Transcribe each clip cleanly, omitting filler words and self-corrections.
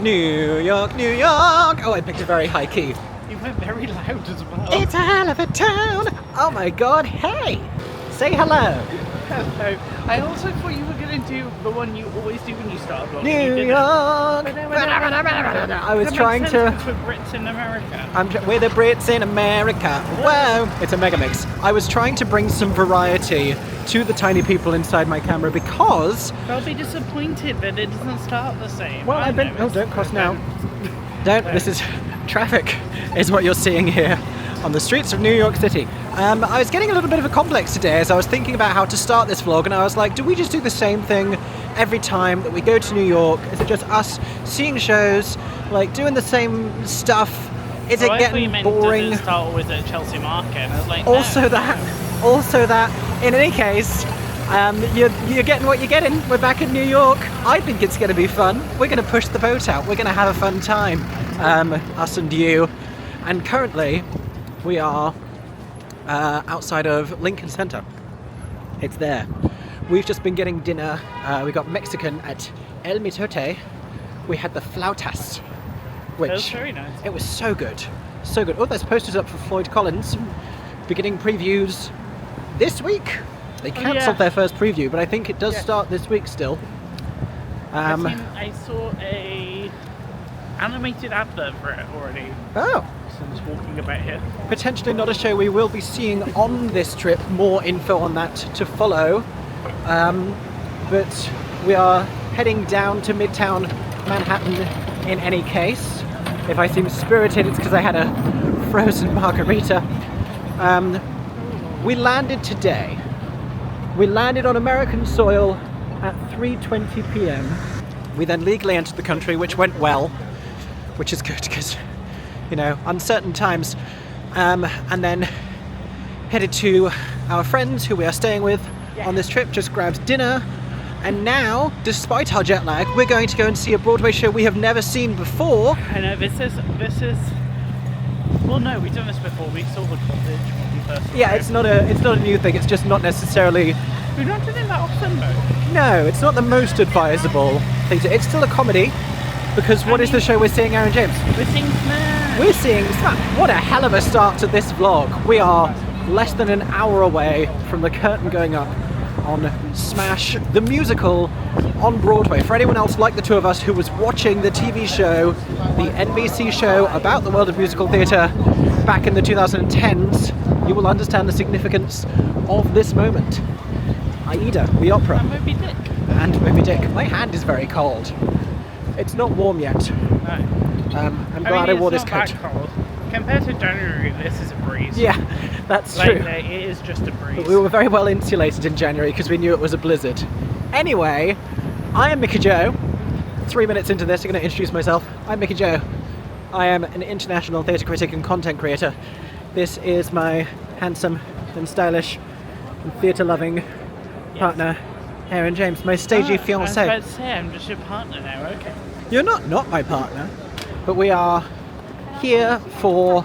New York, New York. Oh, I picked a very high key. You went very loud as well. It's a hell of a town. Oh my god, hey. Say hello. Hello. I also thought you were going to do the one you always do when you start a vlog. New York. I was trying to... We're Brits in America. We're the Brits in America. Whoa. It's a mega mix. I was trying to bring some variety to the tiny people inside my camera because... They'll be disappointed that it doesn't start the same. Well, I've been... Oh, don't cross now. Don't. This is... Traffic is what you're seeing here on the streets of New York City. I was getting a little bit of a complex today as I was thinking about how to start this vlog, and I was like, do we just do the same thing every time that we go to New York? Is it just us seeing shows, like doing the same stuff? Is it getting boring? Does it start always at Chelsea Market? And I was like, also no. that. In any case, you're getting what you're getting. We're back in New York. I think it's going to be fun. We're going to push the boat out. We're going to have a fun time, us and you. And currently, we are outside of Lincoln Center. It's there. We've just been getting dinner. We got Mexican at El Mitote. We had the flautas, which that was very nice. It was so good, so good. Oh, there's posters up for Floyd Collins. Beginning previews this week. They cancelled their first preview, but I think it does start this week still. I saw a animated advert for it already. Oh. So I'm just walking about here. Potentially not a show we will be seeing on this trip. More info on that to follow. But we are heading down to Midtown Manhattan in any case. If I seem spirited, it's because I had a frozen margarita. We landed today. We landed on American soil at 3:20 p.m. We then legally entered the country, which went well, which is good because, you know, uncertain times. And then headed to our friends who we are staying with on this trip, just grabbed dinner. And now, despite our jet lag, we're going to go and see a Broadway show we have never seen before. I know, this is... Well, no, we've done this before. We saw The Cottage when we first saw Yeah, it's not a new thing. It's just not necessarily... We've not done it that often, though. No, it's not the most advisable thing to... It's still a comedy, because what is the show we're seeing, Aeron James? We're seeing Smash. We're seeing Smash. What a hell of a start to this vlog. We are less than an hour away from the curtain going up on Smash, the musical on Broadway. For anyone else like the two of us who was watching the TV show, the NBC show about the world of musical theatre back in the 2010s, you will understand the significance of this moment. Aida, the opera. And Moby Dick. And Moby Dick. My hand is very cold. It's not warm yet. No. I'm glad I wore this coat. It's not that cold. Compared to January, this is a breeze. Yeah, that's true. It is just a breeze. But we were very well insulated in January because we knew it was a blizzard. Anyway, I am Mickey Jo. 3 minutes into this, I'm going to introduce myself. I'm Mickey Jo. I am an international theatre critic and content creator. This is my handsome and stylish and theatre-loving partner, Aeron James, my stagey fiancé. I was about to say, I'm just your partner now, okay. You're not my partner, but we are here for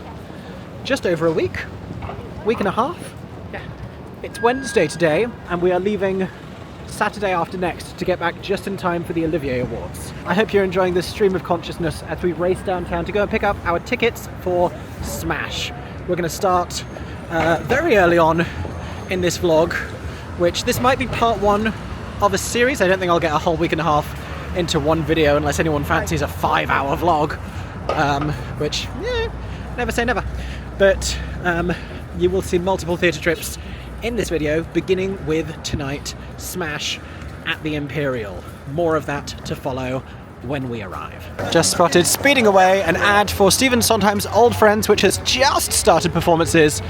just over a week and a half. Yeah. It's Wednesday today, and we are leaving Saturday after next to get back just in time for the Olivier Awards. I hope you're enjoying this stream of consciousness as we race downtown to go and pick up our tickets for Smash. We're going to start very early on in this vlog, which this might be part one of a series. I don't think I'll get a whole week and a half into one video unless anyone fancies a 5-hour vlog, which, never say never. But you will see multiple theatre trips in this video, beginning with tonight, Smash at the Imperial. More of that to follow when we arrive. Just spotted speeding away an ad for Stephen Sondheim's Old Friends, which has just started performances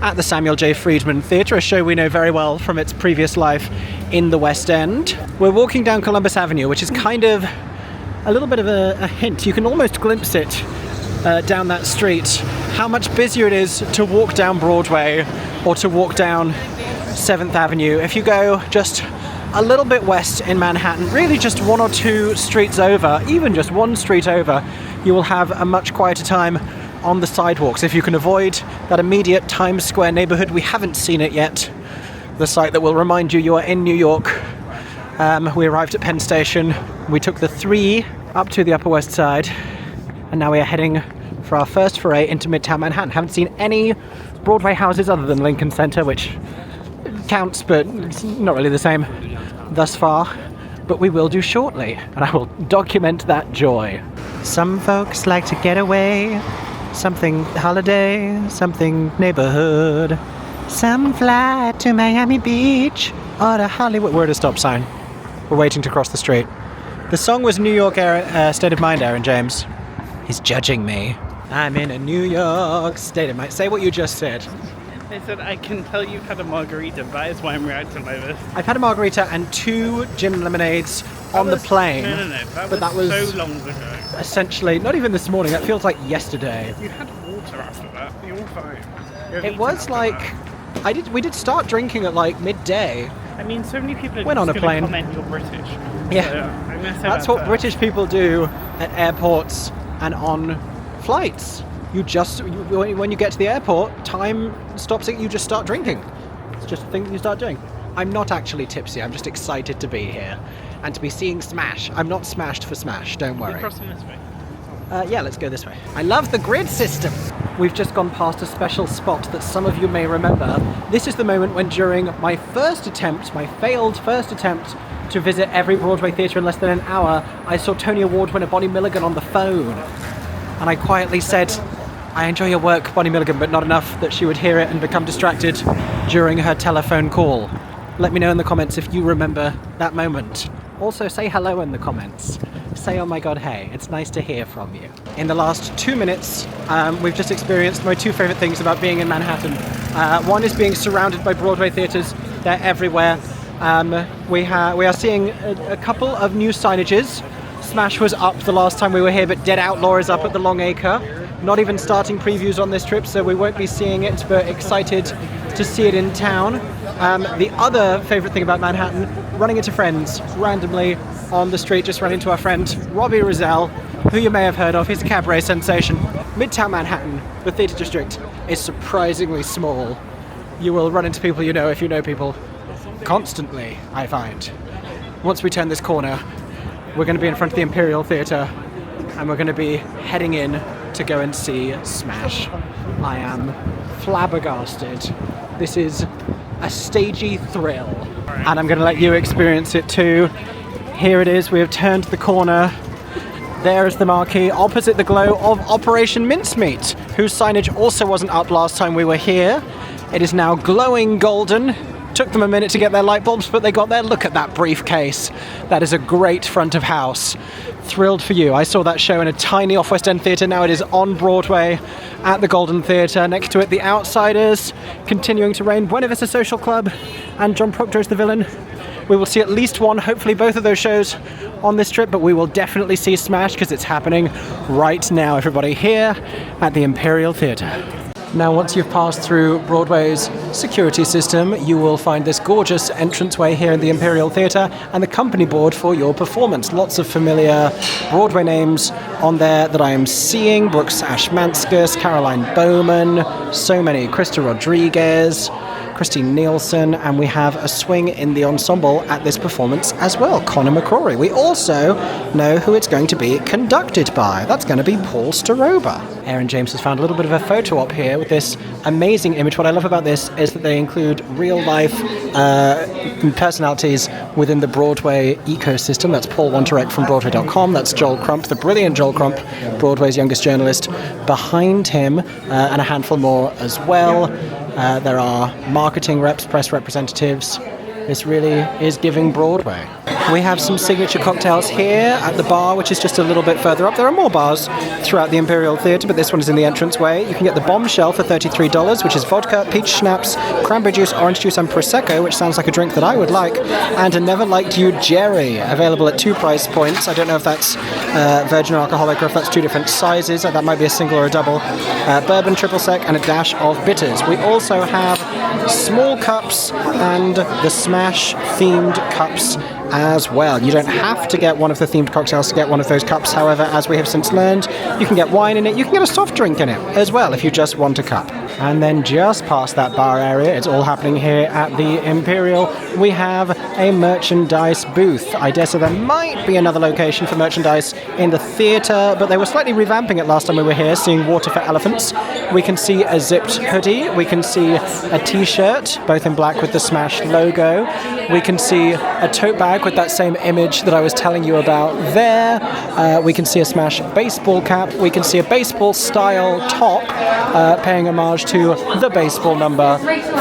at the Samuel J. Friedman Theatre, a show we know very well from its previous life in the West End. We're walking down Columbus Avenue, which is kind of a little bit of a hint. You can almost glimpse it down that street, how much busier it is to walk down Broadway or to walk down 7th Avenue. If you go just a little bit west in Manhattan, really just one or two streets over, even just one street over, you will have a much quieter time on the sidewalks. If you can avoid that immediate Times Square neighborhood, we haven't seen it yet, the site that will remind you you are in New York. We arrived at Penn Station, we took the 3 up to the Upper West Side, and now we are heading for our first foray into Midtown Manhattan. Haven't seen any Broadway houses other than Lincoln Center, which counts, but it's not really the same thus far. But we will do shortly, and I will document that joy. Some folks like to get away, something holiday, something neighborhood. Some fly to Miami Beach or to Hollywood. We're at a stop sign. We're waiting to cross the street. The song was New York State of Mind, Aeron James. He's judging me. I'm in a New York state of mind. Say what you just said. They said, I can tell you've had a margarita, that is why I'm reacting like this. I've had a margarita and 2 gin lemonades on the plane. No, that was so long ago. Essentially, not even this morning, that feels like yesterday. You had water after that, you're fine. It was like, we did start drinking at like midday. I mean, so many people are Went on a plane. comment you're British. Yeah, So, that's what British people do at airports and on flights. When you get to the airport, time stops it, you just start drinking. It's just a thing that you start doing. I'm not actually tipsy, I'm just excited to be here and to be seeing Smash. I'm not smashed for Smash, don't worry. We're crossing this way. Yeah, let's go this way. I love the grid system. We've just gone past a special spot that some of you may remember. This is the moment when during my failed first attempt to visit every Broadway theatre in less than an hour, I saw Tony Award winner Bonnie Milligan on the phone. And I quietly said, I enjoy your work, Bonnie Milligan, but not enough that she would hear it and become distracted during her telephone call. Let me know in the comments if you remember that moment. Also, say hello in the comments. Say, oh my god, hey, it's nice to hear from you. In the last 2 minutes, we've just experienced my 2 favourite things about being in Manhattan. One is being surrounded by Broadway theatres. They're everywhere. We are seeing a couple of new signages. Smash was up the last time we were here, but Dead Outlaw is up at the Long Acre. Not even starting previews on this trip, so we won't be seeing it, but excited to see it in town. The other favourite thing about Manhattan, running into friends randomly on the street. Just ran into our friend Robbie Rozelle, who you may have heard of. He's a cabaret sensation. Midtown Manhattan, the theatre district, is surprisingly small. You will run into people you know if you know people constantly, I find. Once we turn this corner, we're going to be in front of the Imperial Theatre, and we're going to be heading in to go and see Smash. I am flabbergasted. This is a stagey thrill, and I'm going to let you experience it too. Here it is, we have turned the corner. There is the marquee opposite the glow of Operation Mincemeat, whose signage also wasn't up last time we were here. It is now glowing golden. Took them a minute to get their light bulbs, but they got there. Look at that briefcase. That is a great front of house. Thrilled for you. I saw that show in a tiny off-West End theatre. Now it is on Broadway at the Golden Theatre. Next to it, The Outsiders, continuing to reign, Buena Vista Social Club, and John Proctor's The Villain. We will see at least one, hopefully both of those shows on this trip, but we will definitely see Smash because it's happening right now, everybody, here at the Imperial Theatre. Now, once you've passed through Broadway's security system, you will find this gorgeous entranceway here in the Imperial Theatre and the company board for your performance. Lots of familiar Broadway names on there that I am seeing. Brooks Ashmanskas, Caroline Bowman, so many. Krista Rodriguez, Christine Nielsen, and we have a swing in the ensemble at this performance as well, Connor McCrory. We also know who it's going to be conducted by. That's going to be Paul Staroba. Aeron James has found a little bit of a photo op here with this amazing image. What I love about this is that they include real-life personalities within the Broadway ecosystem. That's Paul Wonterek from Broadway.com. That's Joel Crump, the brilliant Joel Crump, Broadway's youngest journalist, behind him, and a handful more as well. There are marketing reps, press representatives. This really is giving Broadway. We have some signature cocktails here at the bar, which is just a little bit further up. There are more bars throughout the Imperial Theatre, but this one is in the entranceway. You can get the Bombshell for $33, which is vodka, peach schnapps, cranberry juice, orange juice, and Prosecco, which sounds like a drink that I would like, and a Never Liked You Jerry, available at 2 price points. I don't know if that's virgin or alcoholic, or if that's 2 different sizes. That might be a single or a double. Bourbon, triple sec, and a dash of bitters. We also have small cups and the Smash-themed cups as well. You don't have to get one of the themed cocktails to get one of those cups. However, as we have since learned, you can get wine in it. You can get a soft drink in it as well if you just want a cup. And then just past that bar area, it's all happening here at the Imperial, we have a merchandise booth. I dare say there might be another location for merchandise in the theatre, but they were slightly revamping it last time we were here, seeing Water for Elephants. We can see a zipped hoodie, we can see a t-shirt, both in black with the Smash logo. We can see a tote bag with that same image that I was telling you about there. We can see a Smash baseball cap. We can see a baseball-style top, paying homage to the baseball number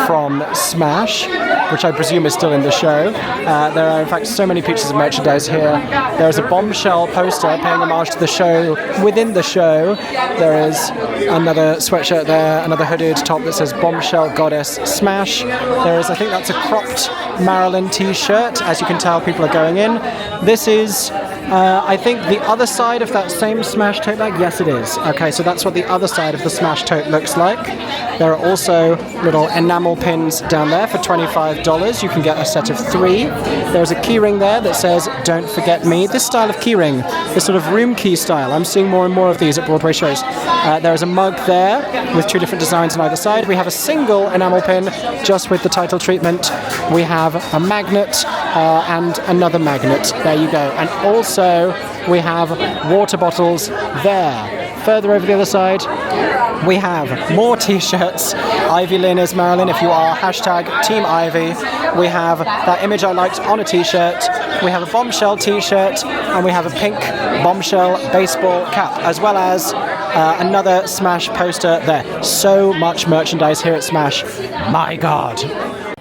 from Smash, which I presume is still in the show. There are, in fact, so many pieces of merchandise here. There is a bombshell poster paying homage to the show within the show. There is another sweatshirt there, another hooded top that says Bombshell Goddess Smash. There is, I think that's a cropped Marilyn t-shirt. As you can tell, people are going in. This is, I think, the other side of that same Smash tote bag. Yes, it is. Okay, so that's what the other side of the Smash tote looks like. There are also little enamel pins down there for $25. You can get a set of 3. There's a keyring there that says, "Don't forget me." This style of keyring, this sort of room key style, I'm seeing more and more of these at Broadway shows. There is a mug there with 2 different designs on either side. We have a single enamel pin just with the title treatment. We have a magnet and another magnet. There you go. And also we have water bottles there. Further over the other side, we have more t-shirts. Ivy Lynn is Marilyn if you are hashtag Team Ivy. We have that image I liked on a t-shirt. We have a bombshell t-shirt, and we have a pink bombshell baseball cap, as well as another Smash poster there. So much merchandise here at Smash. My God.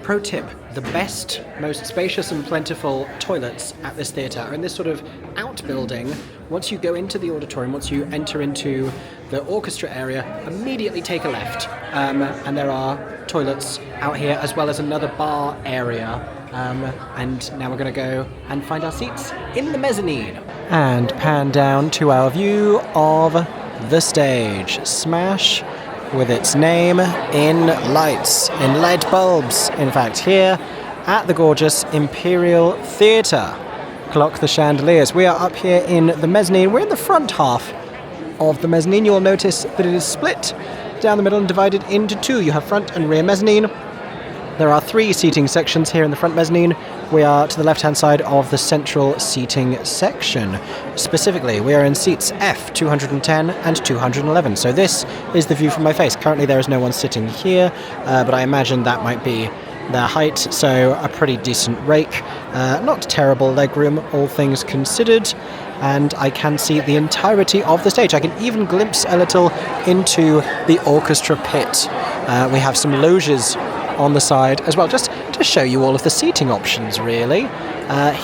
Pro tip. The best, most spacious and plentiful toilets at this theatre are in this sort of outbuilding. Once you go into the auditorium, once you enter into the orchestra area, immediately take a left. And there are toilets out here, as well as another bar area. And now we're going to go and find our seats in the mezzanine. And pan down to our view of the stage. Smash with its name in lights, in LED bulbs. In fact, here at the gorgeous Imperial Theatre. Clock the chandeliers. We are up here in the mezzanine. We're in the front half of the mezzanine. You'll notice that it is split down the middle and divided into 2. You have front and rear mezzanine. There are 3 seating sections here in the front mezzanine. We are to the left-hand side of the central seating section. Specifically, we are in seats F, 210 and 211. So this is the view from my face. Currently there is no one sitting here, but I imagine that might be their height, so a pretty decent rake. Not terrible legroom, all things considered. And I can see the entirety of the stage. I can even glimpse a little into the orchestra pit. We have some loges on the side as well, just to show you all of the seating options, really,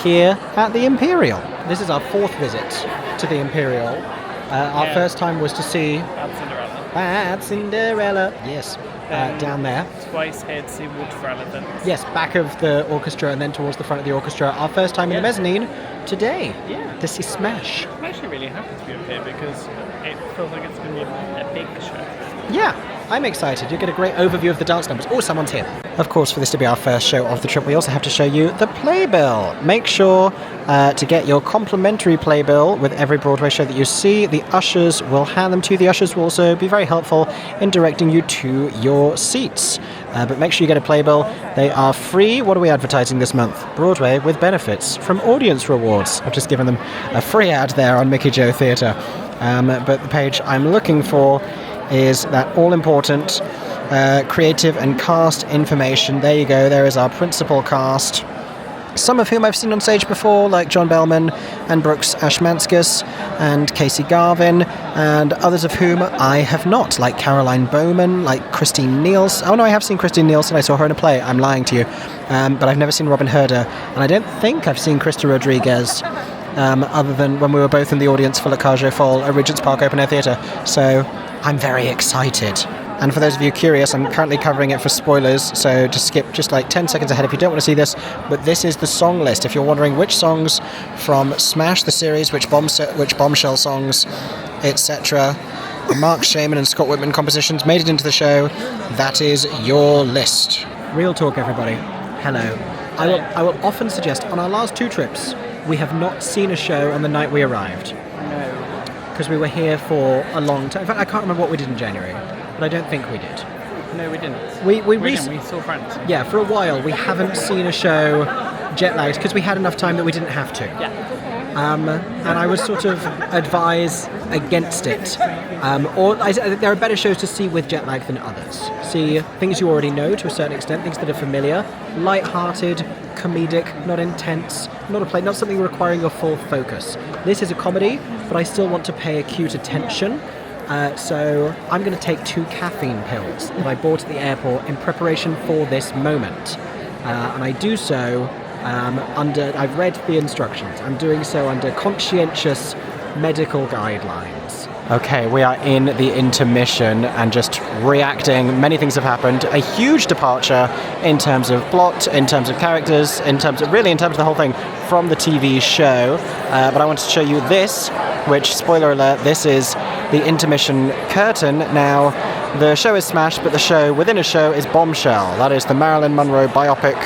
here at the Imperial. This is our 4th visit to the Imperial. Our first time was to see Bad Cinderella. Yes, down there. Twice here to see Water for Elephants. Yes, back of the orchestra and then towards the front of the orchestra. Our first time in the mezzanine today. Yeah. To see Smash. I'm actually really happy to be up here because it feels like it's going to be a big show. Yeah, I'm excited. You get a great overview of the dance numbers. Oh, someone's here. Of course, for this to be our first show of the trip, we also have to show you the playbill. Make sure to get your complimentary playbill with every Broadway show that you see. The ushers will hand them to you. The ushers will also be very helpful in directing you to your seats. But make sure you get a playbill. They are free. What are we advertising this month? Broadway with benefits from audience rewards. I've just given them a free ad there on MickeyJoTheatre. But the page I'm looking for is that all-important creative and cast information. There you go. There is our principal cast, some of whom I've seen on stage before, like John Bellman and Brooks Ashmanskas and Casey Garvin, and others of whom I have not, like Caroline Bowman, like Christine Nielsen. Oh no, I have seen Christine Nielsen. I saw her in a play. I'm lying to you. But I've never seen Robin Herder, and I don't think I've seen Krista Rodriguez, other than when we were both in the audience for La Cage aux Folles at Regent's Park Open Air Theatre. So I'm very excited. And for those of you curious, I'm currently covering it for spoilers, so just skip just like 10 seconds ahead if you don't want to see this. But this is the song list. If you're wondering which songs from Smash the series, which bombshell songs, etc., Mark Shaman and Scott Whitman compositions made it into the show, that is your list. Real talk, everybody. Hello. I will often suggest, on our last 2 trips, we have not seen a show on the night we arrived. No. Because we were here for a long time. In fact, I can't remember what we did in January, but I don't think we did. No, we didn't. We We saw Friends. Yeah, for a while we haven't seen a show jet lagged because we had enough time that we didn't have to. Yeah. And I would sort of advise against it. There are better shows to see with jet lag than others. See things you already know to a certain extent, things that are familiar, light-hearted, comedic, not intense, not something requiring your full focus. This is a comedy, but I still want to pay acute attention. So I'm going to take 2 caffeine pills that I bought at the airport in preparation for this moment. And I do so I've read the instructions. I'm doing so under conscientious medical guidelines. Okay, we are in the intermission and just reacting. Many things have happened. A huge departure in terms of plot, in terms of characters, in terms of the whole thing from the TV show. But I wanted to show you this, which, spoiler alert, this is the intermission curtain. Now, the show is Smash, but the show within a show is Bombshell. That is the Marilyn Monroe biopic,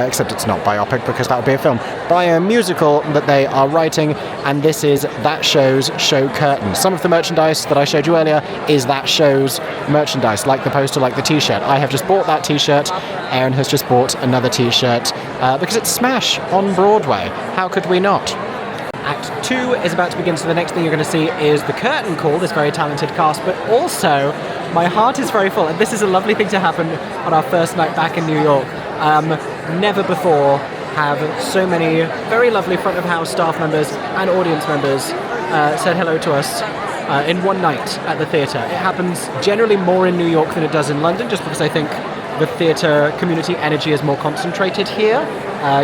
except it's not biopic because that would be a film, bio-musical that they are writing, and this is that show's show curtain. Some of the merchandise that I showed you earlier is that show's merchandise, like the poster, like the t-shirt. I have just bought that t-shirt. Aeron has just bought another t-shirt because it's Smash on Broadway. How could we not? Act 2 is about to begin, so the next thing you're going to see is the curtain call, this very talented cast, but also my heart is very full, and this is a lovely thing to happen on our first night back in New York. Never before have so many very lovely front of house staff members and audience members said hello to us in one night at the theatre. It happens generally more in New York than it does in London, just because I think the theatre community energy is more concentrated here.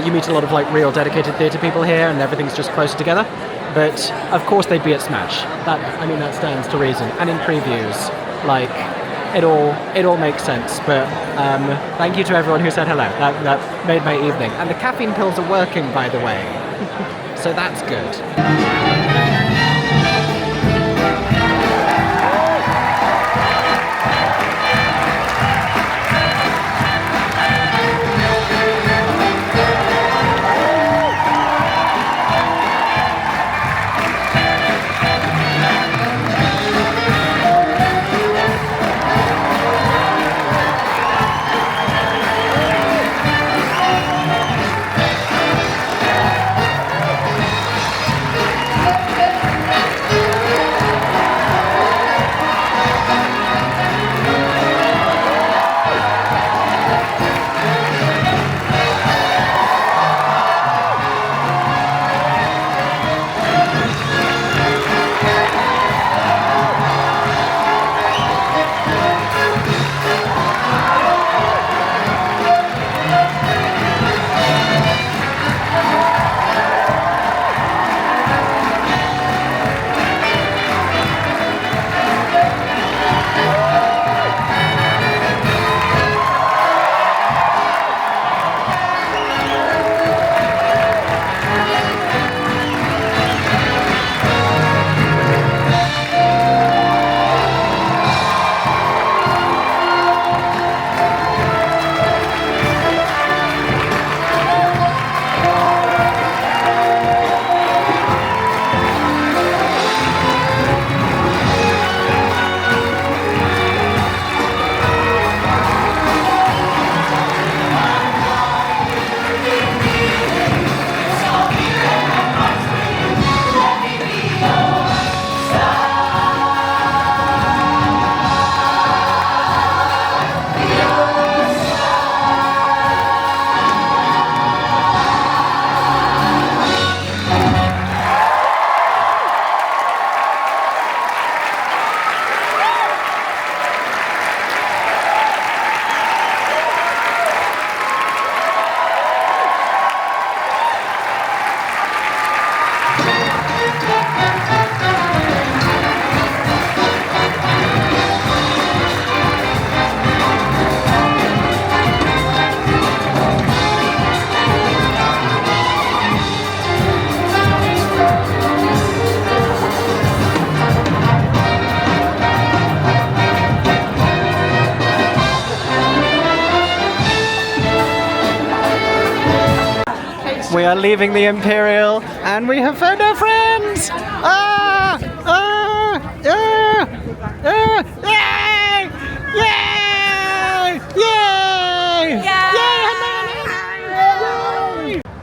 You meet a lot of real dedicated theatre people here, and everything's just closer together. But of course they'd be at Smash. That stands to reason. And in previews, it all makes sense. But thank you to everyone who said hello. That made my evening. And the caffeine pills are working, by the way. So that's good. We are leaving the Imperial, and we have found our friends! Yay!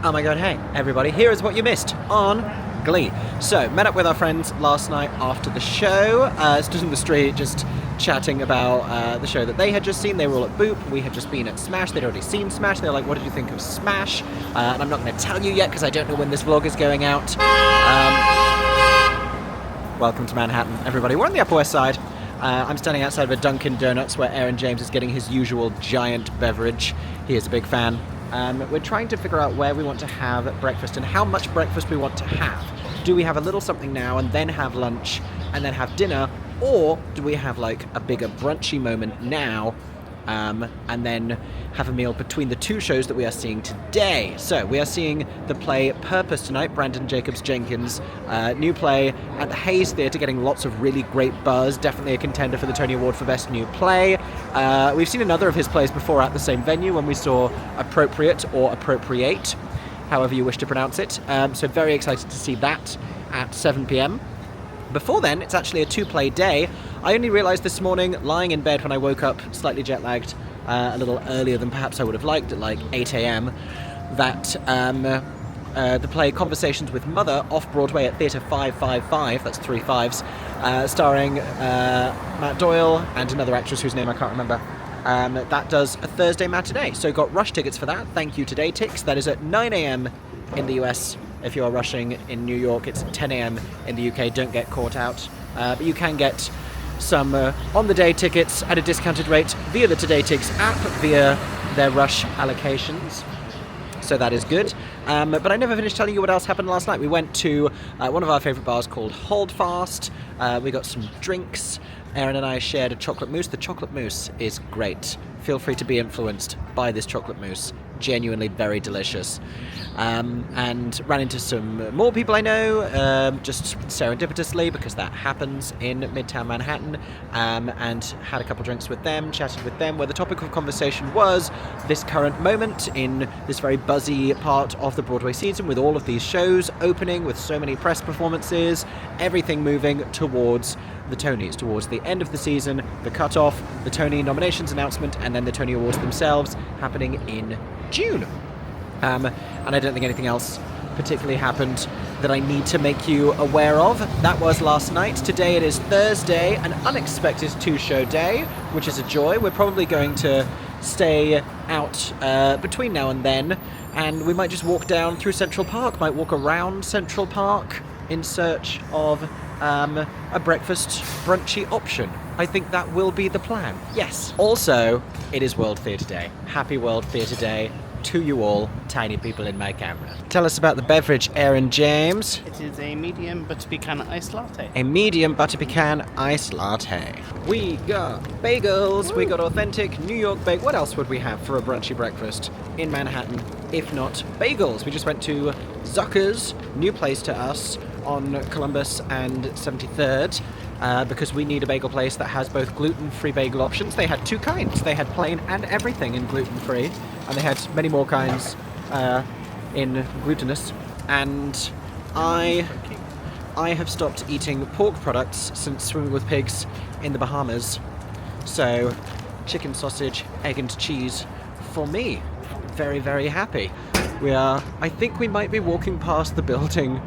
Oh my god, hey everybody, here is what you missed on Glee. So, met up with our friends last night after the show, stood in the street just chatting about the show that they had just seen. They were all at Boop, we had just been at Smash, they'd already seen Smash, they were like, what did you think of Smash? And I'm not going to tell you yet because I don't know when this vlog is going out. Welcome to Manhattan, everybody. We're on the Upper West Side. I'm standing outside of a Dunkin' Donuts where Aeron James is getting his usual giant beverage. He is a big fan. We're trying to figure out where we want to have breakfast and how much breakfast we want to have. Do we have a little something now and then have lunch and then have dinner, or do we have like a bigger brunchy moment now and then have a meal between the two shows that we are seeing today? So we are seeing the play Purpose tonight, Branden Jacobs-Jenkins, new play at the Hayes Theatre, getting lots of really great buzz, definitely a contender for the Tony Award for Best New Play. We've seen another of his plays before at the same venue when we saw Appropriate or Appropriate, however you wish to pronounce it. So very excited to see that at 7 p.m. Before then, it's actually a two-play day. I only realised this morning, lying in bed when I woke up, slightly jet-lagged, a little earlier than perhaps I would have liked, at like 8 a.m, that the play Conversations with Mother, off-Broadway at Theatre 555, that's 3 5s, starring Matt Doyle and another actress whose name I can't remember, that does a Thursday matinee. So got rush tickets for that. Thank you to Daytix. That is at 9 a.m. in the US. If you're rushing in New York, it's 10 a.m. in the UK. Don't get caught out. But you can get some on-the-day tickets at a discounted rate via the Daytix app, via their rush allocations. So that is good. But I never finished telling you what else happened last night. We went to one of our favourite bars called Holdfast. We got some drinks. Aeron and I shared a chocolate mousse. The chocolate mousse is great. Feel free to be influenced by this chocolate mousse. Genuinely very delicious. And ran into some more people I know, just serendipitously, because that happens in Midtown Manhattan, and had a couple drinks with them, chatted with them, where the topic of conversation was this current moment in this very buzzy part of the Broadway season, with all of these shows opening, with so many press performances, everything moving towards the Tonys, towards the end of the season, the cut-off, the Tony nominations announcement, and then the Tony Awards themselves happening in June. And I don't think anything else particularly happened that I need to make you aware of. That was last night. Today it is Thursday, an unexpected two-show day, which is a joy. We're probably going to stay out between now and then, and we might just walk down through Central Park, might walk around Central Park in search of a breakfast brunchy option. I think that will be the plan. Yes. Also, it is World Theatre Day. Happy World Theatre Day to you all, tiny people in my camera. Tell us about the beverage, Aeron James. It is a medium butter pecan iced latte. A medium butter pecan iced latte. We got bagels. Woo. We got authentic New York bagel. What else would we have for a brunchy breakfast in Manhattan, if not bagels? We just went to Zucker's, new place to us, on Columbus and 73rd, because we need a bagel place that has both gluten-free bagel options. They had two kinds. They had plain and everything in gluten-free, and they had many more kinds in glutinous. And I have stopped eating pork products since swimming with pigs in the Bahamas. So chicken, sausage, egg and cheese for me. Very, very happy. I think we might be walking past the building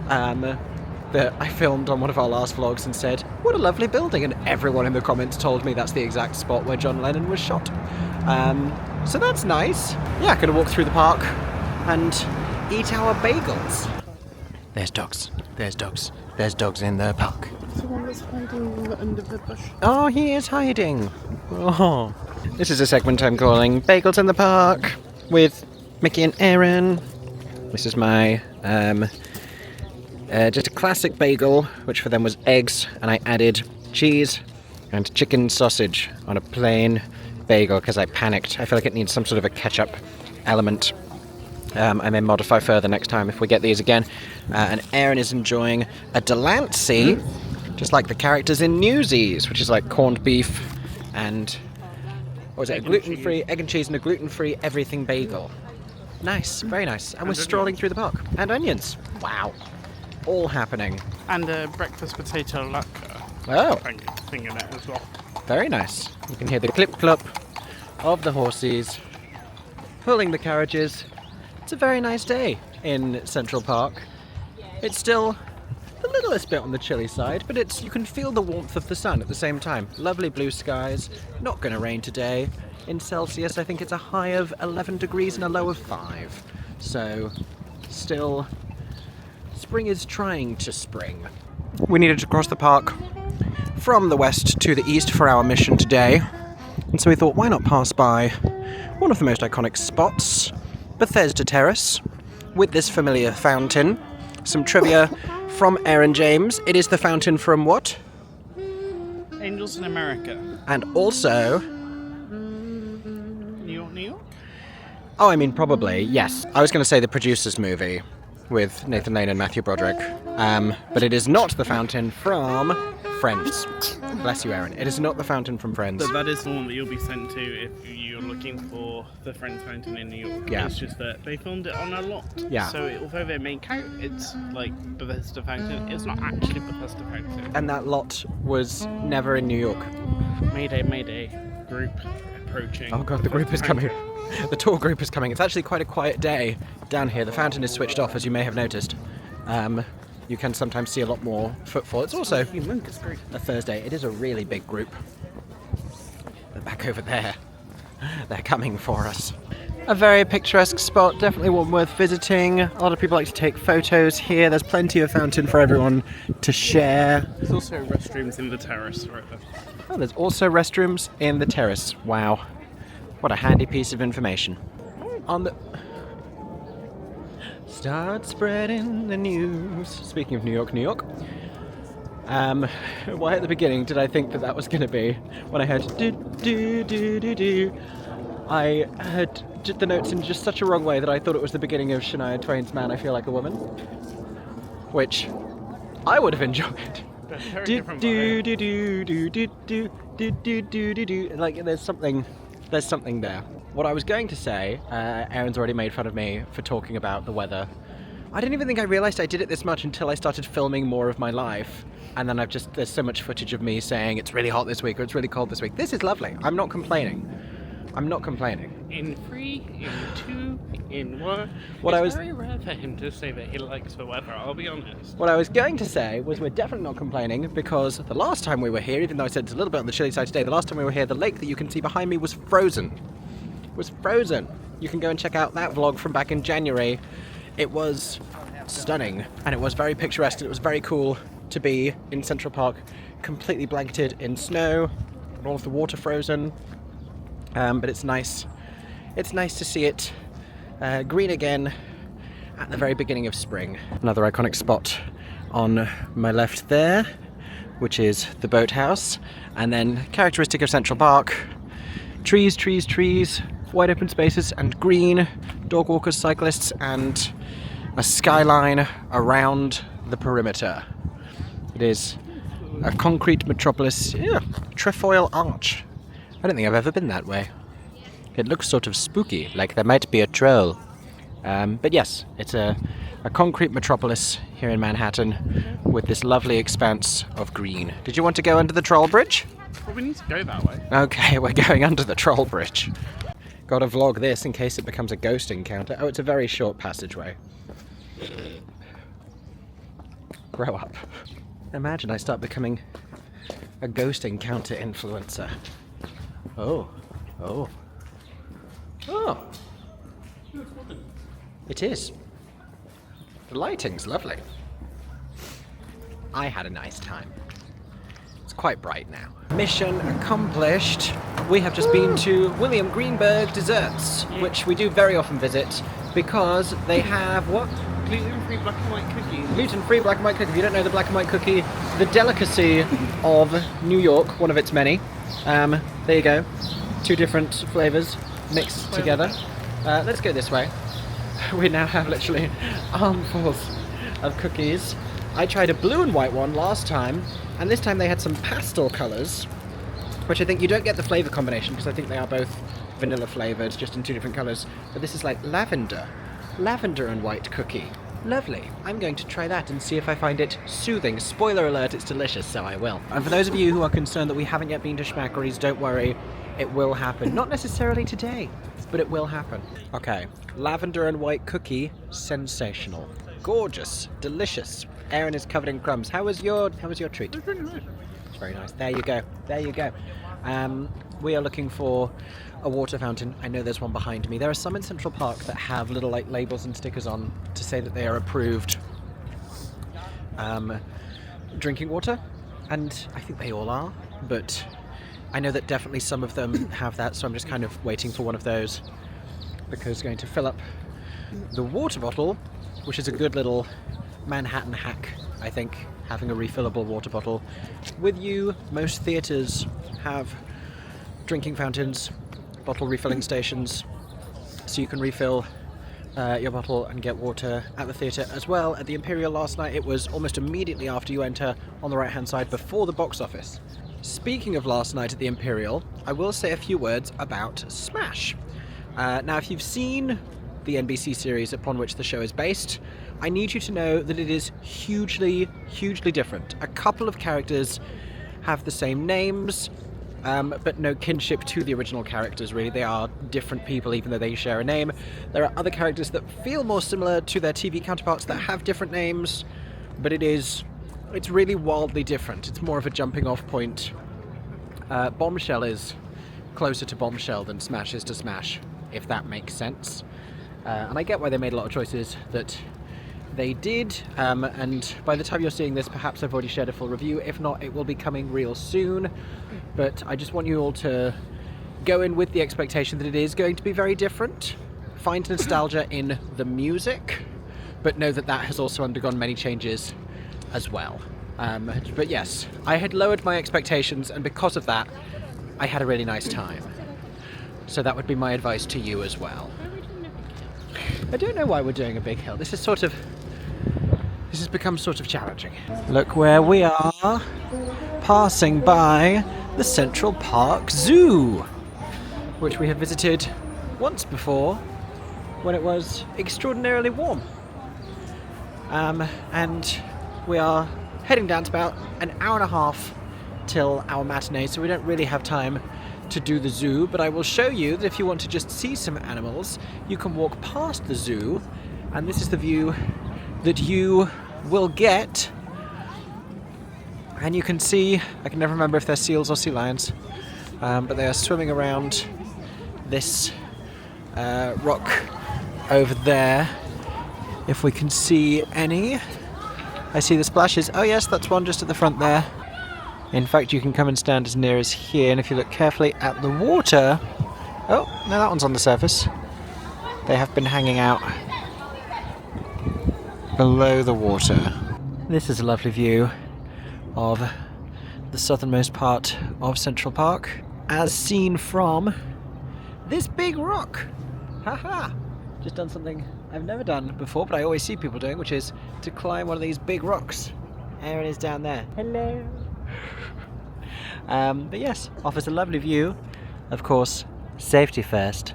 that I filmed on one of our last vlogs and said, what a lovely building, and everyone in the comments told me that's the exact spot where John Lennon was shot. So that's nice. Yeah, gonna walk through the park and eat our bagels. There's dogs. There's dogs. There's dogs in the park. The one that's hiding under the bush. Oh, he is hiding. Oh. This is a segment I'm calling Bagels in the Park with Mickey and Aeron. This is my just a classic bagel, which for them was eggs, and I added cheese and chicken sausage on a plain bagel because I panicked. I feel like it needs some sort of a ketchup element. I may modify further next time if we get these again. And Aeron is enjoying a Delancey, just like the characters in Newsies, which is like corned beef and, what was it, a gluten-free egg and cheese and a gluten-free everything bagel. Nice, very nice. And we're strolling through the park. And onions. Wow. All happening. And a breakfast potato Oh. thing in it as well. Very nice. You can hear the clip-clop of the horses pulling the carriages. It's a very nice day in Central Park. It's still the littlest bit on the chilly side, but you can feel the warmth of the sun at the same time. Lovely blue skies, not going to rain today. In Celsius, I think it's a high of 11 degrees and a low of 5. So, still, spring is trying to spring. We needed to cross the park from the west to the east for our mission today. And so we thought, why not pass by one of the most iconic spots, Bethesda Terrace, with this familiar fountain. Some trivia from Aeron James. It is the fountain from what? Angels in America. And also... New York? Oh, I mean, probably, yes. I was going to say the Producers movie with Nathan Lane and Matthew Broderick. But it is not the fountain from Friends. Bless you, Aaron. It is not the fountain from Friends. But that is the one that you'll be sent to if you're looking for the Friends fountain in New York. Yeah. It's just that they filmed it on a lot. Yeah. So although they make out it's like Bethesda fountain, it's not actually Bethesda fountain. And that lot was never in New York. Mayday. Group approaching. Oh god, the group is coming. The tour group is coming. It's actually quite a quiet day down here. The fountain is switched off, as you may have noticed. You can sometimes see a lot more footfall. It's also a Thursday. It is a really big group. They're back over there. They're coming for us. A very picturesque spot, definitely one worth visiting. A lot of people like to take photos here. There's plenty of fountain for everyone to share. There's also restrooms in the terrace right there. Oh, there's also restrooms in the terrace. Wow. What a handy piece of information. On the... Start spreading the news. Speaking of New York, why at the beginning did I think that was going to be when I heard do do do do do? I heard the notes in just such a wrong way that I thought it was the beginning of Shania Twain's "Man, I Feel Like a Woman," which I would have enjoyed. Do do do do do do do do do do do. Like there's something there. What I was going to say, Aaron's already made fun of me for talking about the weather. I didn't even think I realised I did it this much until I started filming more of my life. And then there's so much footage of me saying it's really hot this week or it's really cold this week. This is lovely. I'm not complaining. In 3, in 2, in 1. It's very rare for him to say that he likes the weather, I'll be honest. What I was going to say was we're definitely not complaining because the last time we were here, even though I said it's a little bit on the chilly side today, the last time we were here, the lake that you can see behind me was frozen. You can go and check out that vlog from back in January. It was stunning and it was very picturesque and it was very cool to be in Central Park completely blanketed in snow and all of the water frozen. But it's nice to see it green again at the very beginning of spring. Another iconic spot on my left there, which is the boathouse, and then characteristic of Central Park, trees, wide open spaces and green, dog walkers, cyclists, and a skyline around the perimeter. It is a concrete metropolis, trefoil arch. I don't think I've ever been that way. It looks sort of spooky, like there might be a troll. But yes, it's a concrete metropolis here in Manhattan with this lovely expanse of green. Did you want to go under the troll bridge? Well, we need to go that way. Okay, we're going under the troll bridge. Gotta vlog this in case it becomes a ghost encounter. Oh, it's a very short passageway. Grow up. Imagine I start becoming a ghost encounter influencer. Oh. It is. The lighting's lovely. I had a nice time. It's quite bright now. Mission accomplished. We have just been to William Greenberg Desserts, which we do very often visit because they have what? Gluten-free black and white cookies. Gluten-free black and white cookie. If you don't know the black and white cookie, the delicacy of New York, one of its many. There you go. 2 different flavours mixed together. Let's go this way. We now have literally armfuls of cookies. I tried a blue and white one last time, and this time they had some pastel colours, which I think you don't get the flavour combination because I think they are both vanilla flavoured, just in 2 different colours. But this is like lavender and white cookie. Lovely. I'm going to try that and see if I find it soothing. Spoiler alert, it's delicious, so I will. And for those of you who are concerned that we haven't yet been to Schmackery's, don't worry, it will happen. Not necessarily today. but it will happen. Okay, lavender and white cookie, sensational. Gorgeous, delicious. Aeron is covered in crumbs. How was your treat? It's really nice. It's very nice. There you go. There you go. We are looking for a water fountain. I know there's one behind me. There are some in Central Park that have little like labels and stickers on to say that they are approved drinking water, and I think they all are, but I know that definitely some of them have that, so I'm just kind of waiting for one of those, because going to fill up the water bottle, which is a good little Manhattan hack, I think, having a refillable water bottle with you. Most theatres have drinking fountains, bottle refilling stations, so you can refill your bottle and get water at the theatre as well. At the Imperial last night, it was almost immediately after you enter on the right hand side before the box office. Speaking of last night at the Imperial, I will say a few words about Smash. Now, if you've seen the NBC series upon which the show is based, I need you to know that it is hugely, hugely different. A couple of characters have the same names, but no kinship to the original characters, really. They are different people, even though they share a name. There are other characters that feel more similar to their TV counterparts that have different names, but it's really wildly different. It's more of a jumping off point. Bombshell is closer to Bombshell than Smash is to Smash, if that makes sense. And I get why they made a lot of choices that they did, and by the time you're seeing this, perhaps I've already shared a full review. If not, it will be coming real soon. But I just want you all to go in with the expectation that it is going to be very different. Find nostalgia in the music, but know that that has also undergone many changes as well. But yes, I had lowered my expectations, and because of that, I had a really nice time. So that would be my advice to you as well. I don't know why we're doing a big hill. This has become sort of challenging. Look where we are, passing by the Central Park Zoo, which we have visited once before when it was extraordinarily warm. And we are heading down to about an hour and a half till our matinee, so we don't really have time to do the zoo, but I will show you that if you want to just see some animals, you can walk past the zoo, and this is the view that you will get. And you can see, I can never remember if they're seals or sea lions, but they are swimming around this rock over there. If we can see any. I see the splashes. Oh yes, that's one just at the front there. In fact, you can come and stand as near as here, and if you look carefully at the water... Oh, no, that one's on the surface. They have been hanging out below the water. This is a lovely view of the southernmost part of Central Park, as seen from this big rock. Haha! Just done something I've never done before, but I always see people doing, which is to climb one of these big rocks. Aeron is down there. Hello! But yes, offers a lovely view. Of course, safety first.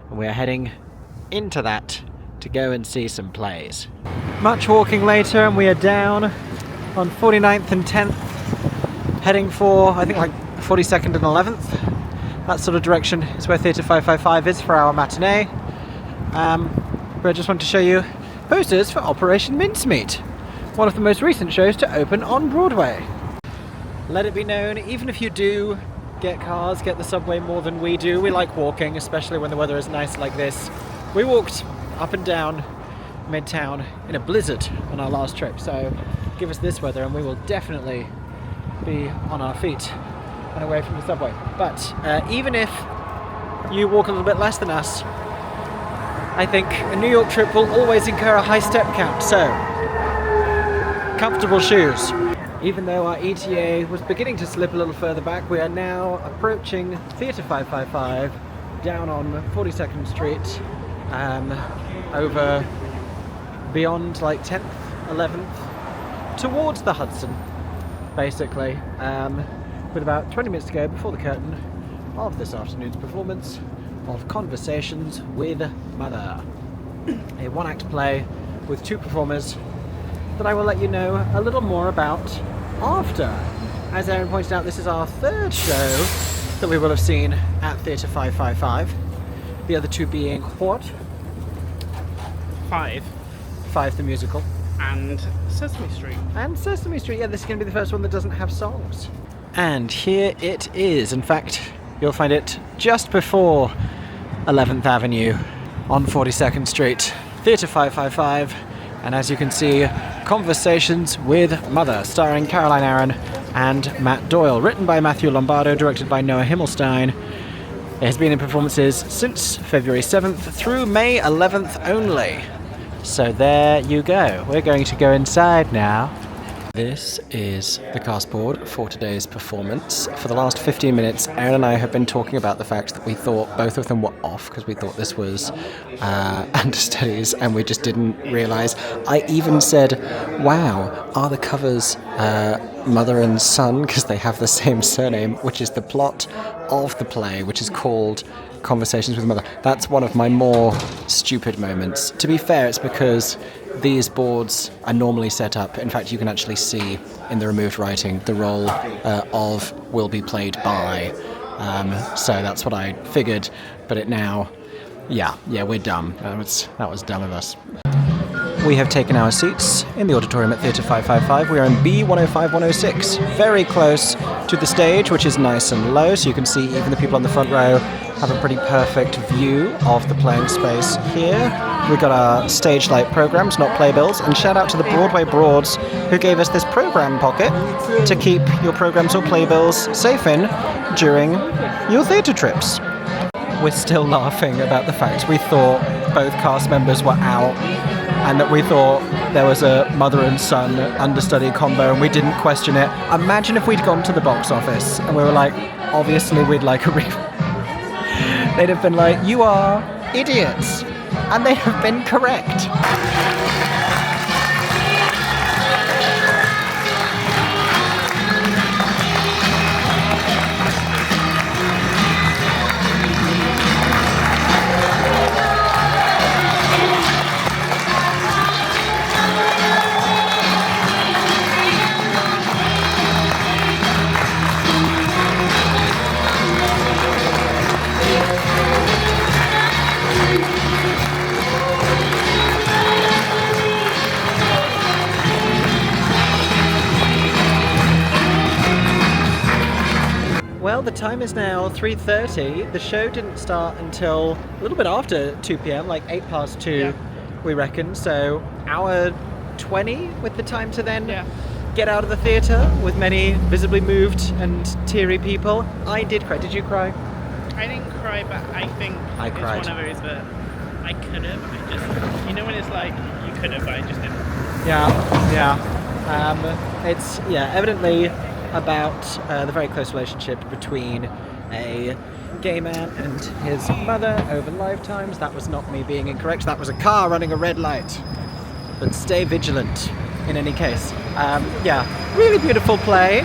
And we are heading into that to go and see some plays. Much walking later, and we are down on 49th and 10th, heading for, I think, like 42nd and 11th. That sort of direction is where Theatre 555 is for our matinee. But I just want to show you posters for Operation Mincemeat, one of the most recent shows to open on Broadway. Let it be known, even if you do get cars, get the subway more than we do, we like walking, especially when the weather is nice like this. We walked up and down Midtown in a blizzard on our last trip, so give us this weather and we will definitely be on our feet and away from the subway. But even if you walk a little bit less than us, I think a New York trip will always incur a high step count, so comfortable shoes. Even though our ETA was beginning to slip a little further back, we are now approaching Theatre 555 down on 42nd Street, over beyond like 10th, 11th, towards the Hudson, basically, with about 20 minutes to go before the curtain of this afternoon's performance of Conversations with Mother, a one-act play with two performers that I will let you know a little more about after. As Aeron pointed out, this is our third show that we will have seen at Theatre 555, The other two being what? 5. 5 the musical. And Sesame Street. And Sesame Street, yeah, this is going to be the first one that doesn't have songs. And here it is. In fact, you'll find it just before 11th Avenue on 42nd Street, Theatre 555. And as you can see, Conversations with Mother, starring Caroline Aeron and Matt Doyle. Written by Matthew Lombardo, directed by Noah Himmelstein. It has been in performances since February 7th through May 11th only. So there you go. We're going to go inside now. This is the cast board for today's performance. For the last 15 minutes, Aeron and I have been talking about the fact that we thought both of them were off because we thought this was understudies and we just didn't realise. I even said, wow, are the covers mother and son because they have the same surname, which is the plot of the play, which is called Conversations with Mother. That's one of my more stupid moments. To be fair, it's because these boards are normally set up. In fact, you can actually see in the removed writing the role of will be played by. So that's what I figured. But it now, yeah, we're dumb. That was dumb of us. We have taken our seats in the auditorium at Theatre 555. We are in B105-106, very close to the stage, which is nice and low, so you can see even the people on the front row have a pretty perfect view of the playing space here. We've got our stage light programs, not playbills, and shout out to the Broadway Broads who gave us this program pocket to keep your programs or playbills safe in during your theatre trips. We're still laughing about the fact we thought both cast members were out and that we thought there was a mother and son understudy combo and we didn't question it. Imagine if we'd gone to the box office and we were like, obviously we'd like a they'd have been like, you are idiots. And they have been correct. Well, the time is now 3:30. The show didn't start until a little bit after 2 p.m, like 2:08, we reckon. So, hour 20 with the time to then get out of the theatre with many visibly moved and teary people. I did cry. Did you cry? I didn't cry, but I think I cried. It's one of those that I could have. I just, you know, when it's like you could have, but I just didn't. It's evidently about the very close relationship between a gay man and his mother over lifetimes. That was not me being incorrect. That was a car running a red light. But stay vigilant in any case. Really beautiful play.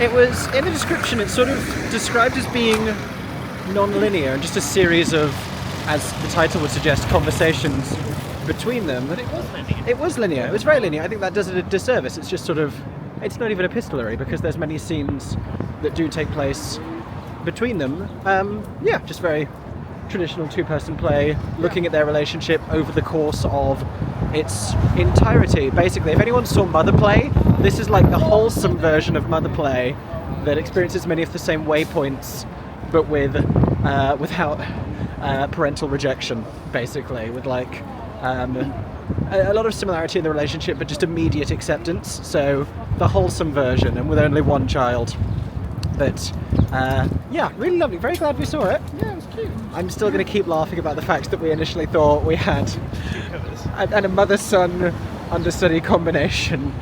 It was, in the description, it's sort of described as being non-linear and just a series of, as the title would suggest, conversations between them. But it was linear. It was linear. It was very linear. I think that does it a disservice. It's just sort of, it's not even epistolary because there's many scenes that do take place between them. Just very traditional two-person play, looking at their relationship over the course of its entirety. Basically, if anyone saw Mother Play, this is like the wholesome version of Mother Play that experiences many of the same waypoints, but without parental rejection, basically, with like a lot of similarity in the relationship, but just immediate acceptance. So the wholesome version, and with only one child. But really lovely. Very glad we saw it. Yeah, it was cute. I'm still going to keep laughing about the fact that we initially thought we had and a mother-son understudy combination.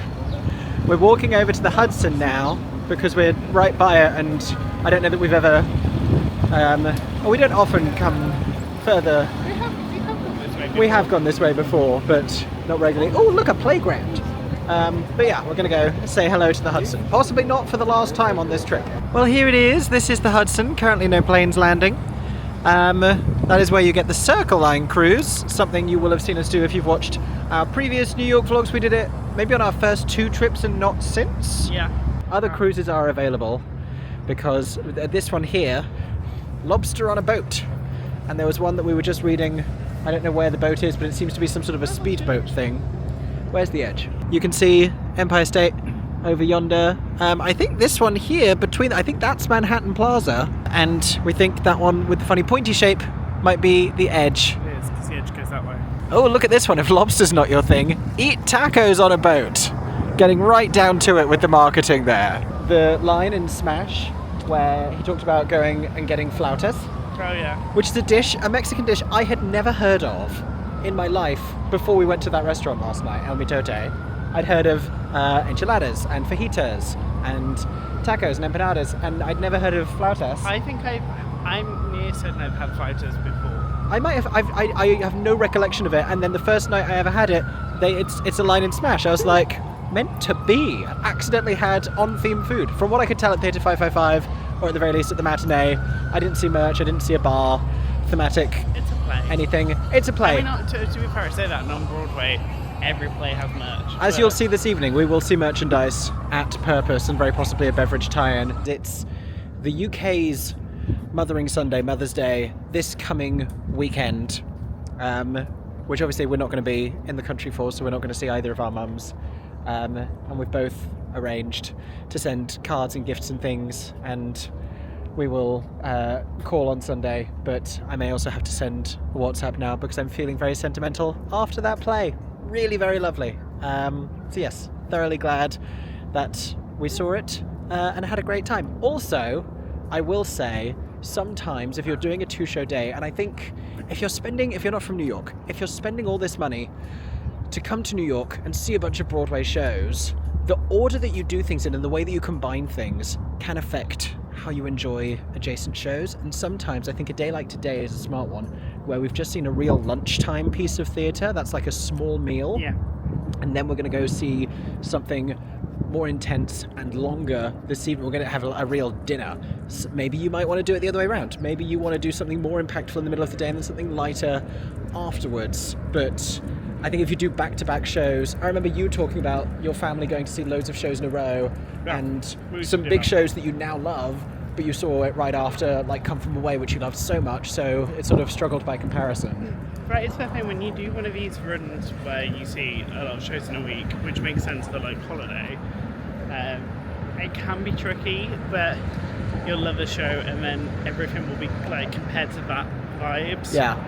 We're walking over to the Hudson now because we're right by it, and I don't know that we've ever. We don't often come further. We have gone this way before, but not regularly. Oh, look, a playground. We're going to go say hello to the Hudson. Possibly not for the last time on this trip. Well, here it is. This is the Hudson. Currently no planes landing. That is where you get the Circle Line cruise, something you will have seen us do if you've watched our previous New York vlogs. We did it maybe on our first 2 trips and not since. Yeah. Other cruises are available because this one here, Lobster on a Boat. and there was one that we were just reading. I don't know where the boat is, but it seems to be some sort of a speedboat thing. Where's the edge? You can see Empire State over yonder. I think this one here, I think that's Manhattan Plaza, and we think that one with the funny pointy shape might be the edge. It is, because the edge goes that way. Oh, look at this one. If lobster's not your thing, eat tacos on a boat. Getting right down to it with the marketing there. The line in Smash where he talked about going and getting flautas. Oh, yeah. Which is a Mexican dish I had never heard of in my life before we went to that restaurant last night, OHMYGOD. I'd heard of enchiladas and fajitas and tacos and empanadas, and I'd never heard of flautas. I think I'm near certain I've had flautas before. I might have. I have no recollection of it. And then the first night I ever had it, it's a line in Smash. I was like, meant to be. Accidentally had on-theme food. From what I could tell at Theatre 555, or at the very least at the matinee, I didn't see merch. I didn't see a bar, thematic. It's a play. Anything. It's a play. I mean, to be fair, I say that, and on Broadway, every play has merch. As you'll see this evening, we will see merchandise at Purpose and very possibly a beverage tie-in. It's the UK's Mothering Sunday, Mother's Day, this coming weekend, which obviously we're not going to be in the country for, so we're not going to see either of our mums. And we've both arranged to send cards and gifts and things, and we will call on Sunday, but I may also have to send a WhatsApp now because I'm feeling very sentimental after that play. Really very lovely. So yes, thoroughly glad that we saw it and had a great time. Also, I will say, sometimes if you're doing a 2-show day, and I think if you're not from New York, if you're spending all this money to come to New York and see a bunch of Broadway shows, the order that you do things in and the way that you combine things can affect how you enjoy adjacent shows. And sometimes I think a day like today is a smart one, where we've just seen a real lunchtime piece of theatre that's like a small meal. Yeah. And then we're going to go see something more intense and longer this evening. We're going to have a real dinner. So maybe you might want to do it the other way around. Maybe you want to do something more impactful in the middle of the day and then something lighter afterwards. But I think if you do back-to-back shows, I remember you talking about your family going to see loads of shows in a row, Yeah, and some big shows that you now love, but you saw it right after, like Come From Away, which you loved so much, so it sort of struggled by comparison. Right, it's the thing when you do one of these runs where you see a lot of shows in a week, which makes sense for like holiday, it can be tricky, but you'll love the show and then everything will be like compared to that vibes. Yeah.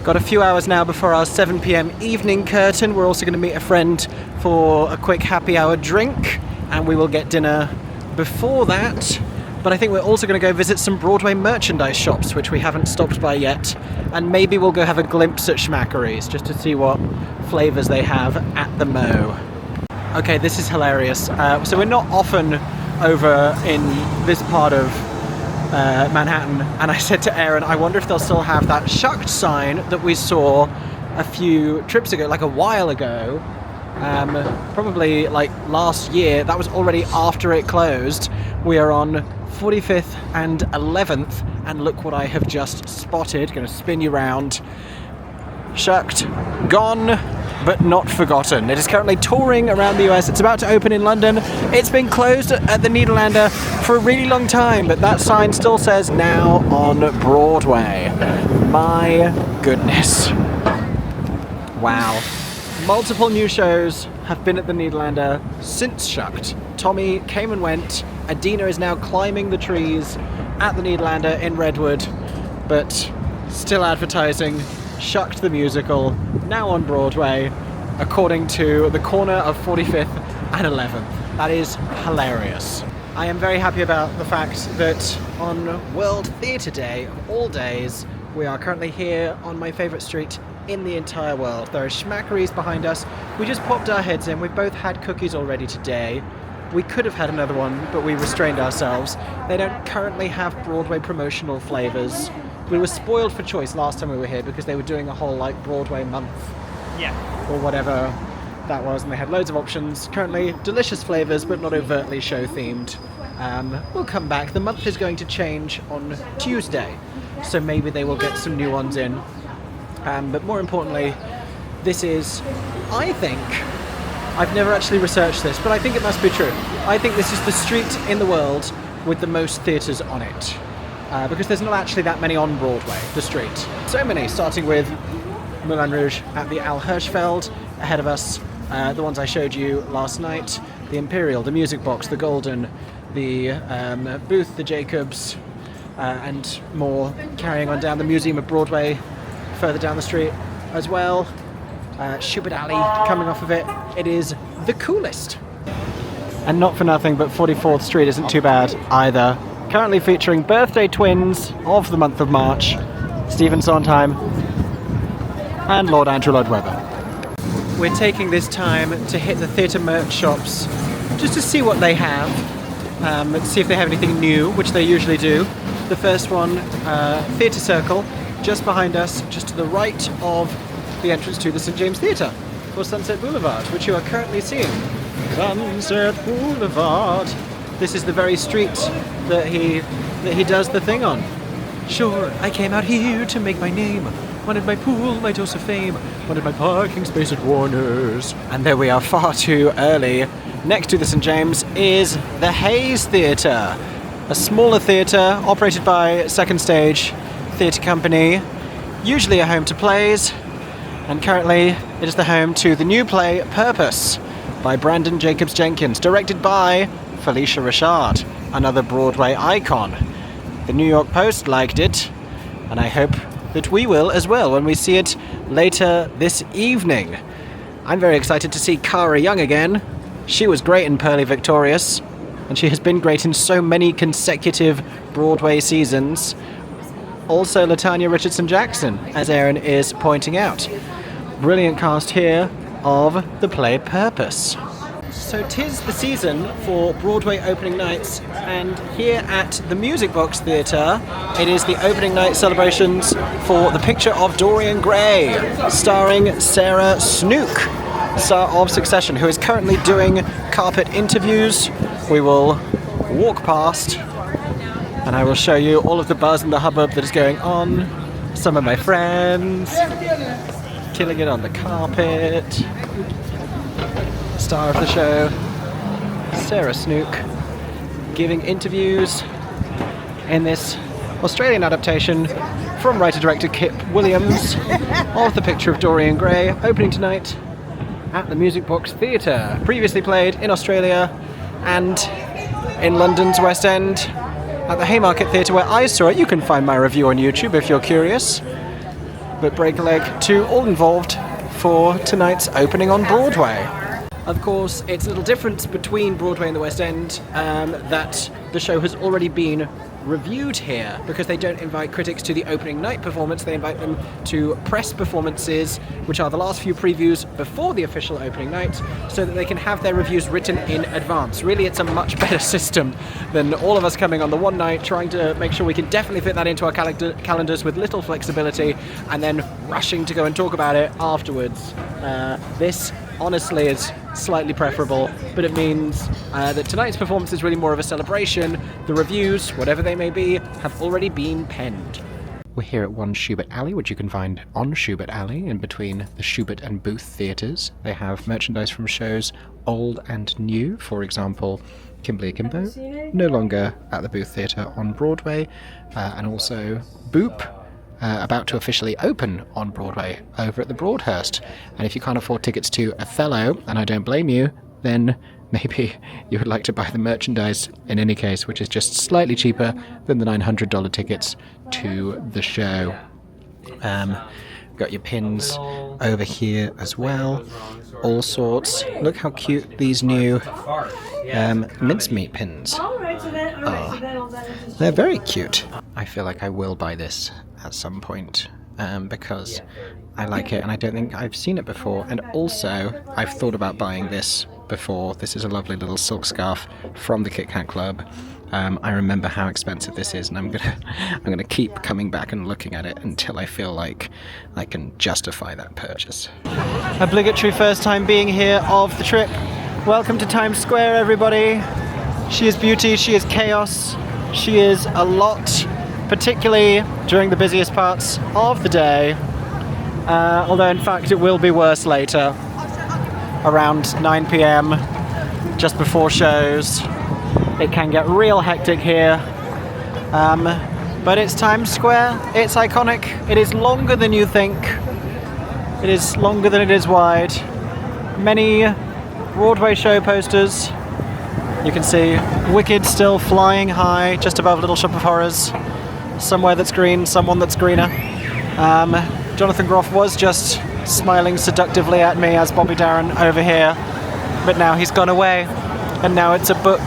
Got a few hours now before our 7 p.m. evening curtain. We're also going to meet a friend for a quick happy hour drink, and we will get dinner before that. But I think we're also going to go visit some Broadway merchandise shops, which we haven't stopped by yet. And maybe we'll go have a glimpse at Schmackery's just to see what flavours they have at the Mo. Okay, this is hilarious. So we're not often over in this part of Manhattan, and I said to Aeron, I wonder if they'll still have that shucked sign that we saw a few trips ago, like a while ago, probably like last year. That was already after it closed. We are on 45th and 11th, and look what I have just spotted. Going to spin you round. Shucked, gone, but not forgotten. It is currently touring around the US. It's about to open in London. It's been closed at the Nederlander for a really long time, but that sign still says now on Broadway. My goodness. Wow. Multiple new shows have been at the Nederlander since Shucked. Tommy came and went. Adina is now climbing the trees at the Nederlander in Redwood, but still advertising Shucked the musical, now on Broadway, according to the corner of 45th and 11th. That is hilarious. I am very happy about the fact that on World Theatre Day, of all days, we are currently here on my favourite street in the entire world. There are Schmackery's behind us. We just popped our heads in. We've both had cookies already today. We could have had another one, but we restrained ourselves. They don't currently have Broadway promotional flavours. We were spoiled for choice last time we were here because they were doing a whole like Broadway month. Yeah. Or whatever that was, and they had loads of options. Currently delicious flavours, but not overtly show themed. We'll come back. The month is going to change on Tuesday, so maybe they will get some new ones in. But more importantly, this is, I think, I've never actually researched this, but I think it must be true. I think this is the street in the world with the most theatres on it. because there's not actually that many on Broadway, the street. So many, starting with Moulin Rouge at the Al Hirschfeld, ahead of us, the ones I showed you last night, the Imperial, the Music Box, the Golden, the Booth, the Jacobs, and more carrying on down the Museum of Broadway, further down the street as well. Schubert Alley coming off of it. It is the coolest. And not for nothing, but 44th Street isn't too bad either. Currently featuring birthday twins of the month of March, Stephen Sondheim and Lord Andrew Lloyd Webber. We're taking this time to hit the theatre merch shops just to see what they have, see if they have anything new, which they usually do. The first one, Theatre Circle, just behind us, just to the right of the entrance to the St James Theatre for Sunset Boulevard, which you are currently seeing. Sunset Boulevard. This is the very street that he does the thing on. Sure, I came out here to make my name. Wanted my pool, my dose of fame. Wanted my parking space at Warner's. And there we are, far too early. Next to the St James is the Hayes Theatre, a smaller theatre operated by Second Stage Theatre Company, usually a home to plays, and currently it is the home to the new play Purpose by Branden Jacobs-Jenkins, directed by Felicia Richard, another Broadway icon. The New York Post liked it, and I hope that we will as well when we see it later this evening. I'm very excited to see Cara Young again. She was great in Pearly Victorious, and she has been great in so many consecutive Broadway seasons. Also LaTanya Richardson-Jackson, as Aeron is pointing out. Brilliant cast here of the play Purpose. So 'tis the season for Broadway opening nights, and here at the Music Box Theatre, it is the opening night celebrations for The Picture of Dorian Gray, starring Sarah Snook, star of Succession, who is currently doing carpet interviews. We will walk past, and I will show you all of the buzz and the hubbub that is going on. Some of my friends killing it on the carpet. Star of the show, Sarah Snook, giving interviews in this Australian adaptation from writer-director Kip Williams of The Picture of Dorian Gray, opening tonight at the Music Box Theatre. Previously played in Australia and in London's West End at the Haymarket Theatre, where I saw it. You can find my review on YouTube if you're curious. But break a leg to all involved for tonight's opening on Broadway. Of course, it's a little different between Broadway and the West End, that the show has already been reviewed here, because they don't invite critics to the opening night performance. They invite them to press performances, which are the last few previews before the official opening night, so that they can have their reviews written in advance. Really, it's a much better system than all of us coming on the one night, trying to make sure we can definitely fit that into our calendars with little flexibility, and then rushing to go and talk about it afterwards. This honestly is slightly preferable, but it means that tonight's performance is really more of a celebration. The reviews, whatever they may be, have already been penned. We're here at 1 Schubert Alley, which you can find on Schubert Alley, in between the Schubert and Booth theatres. They have merchandise from shows old and new. For example, Kimberly Akimbo, no longer at the Booth Theatre on Broadway, and also Boop, about to officially open on Broadway over at the Broadhurst. And if you can't afford tickets to Othello, and I don't blame you, then maybe you would like to buy the merchandise in any case, which is just slightly cheaper than the $900 tickets to the show. Got your pins over here as well, all sorts. Look how cute these new mincemeat pins are. They're very cute. I feel like I will buy this at some point, because I like it and I don't think I've seen it before, and also I've thought about buying this before. This is a lovely little silk scarf from the Kit Kat Club. I remember how expensive this is, and I'm gonna keep coming back and looking at it until I feel like I can justify that purchase. Obligatory first time being here of the trip. Welcome to Times Square, everybody. She is beauty, she is chaos, she is a lot, particularly during the busiest parts of the day. Although in fact it will be worse later, around 9 p.m, just before shows. It can get real hectic here. But it's Times Square, it's iconic, it is longer than you think, it is longer than it is wide. Many Broadway show posters. You can see Wicked still flying high just above Little Shop of Horrors. Somewhere that's green, someone that's greener. Jonathan Groff was just smiling seductively at me as Bobby Darin over here, but now he's gone away, and now it's a book.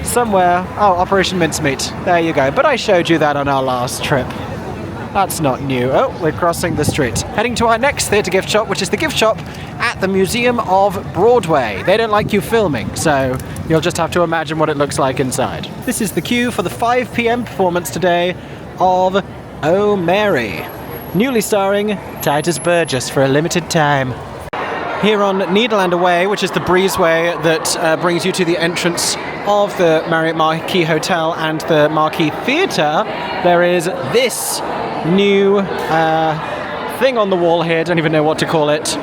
Somewhere, oh, Operation Mincemeat, there you go. But I showed you that on our last trip. That's not new. Oh, we're crossing the street. Heading to our next theatre gift shop, which is the gift shop at the Museum of Broadway. They don't like you filming, so you'll just have to imagine what it looks like inside. This is the queue for the 5 p.m. performance today of Oh Mary, newly starring Titus Burgess for a limited time. Here on Nederlander Way, which is the breezeway that brings you to the entrance of the Marriott Marquis Hotel and the Marquis Theatre, there is this new thing on the wall here, don't even know what to call it,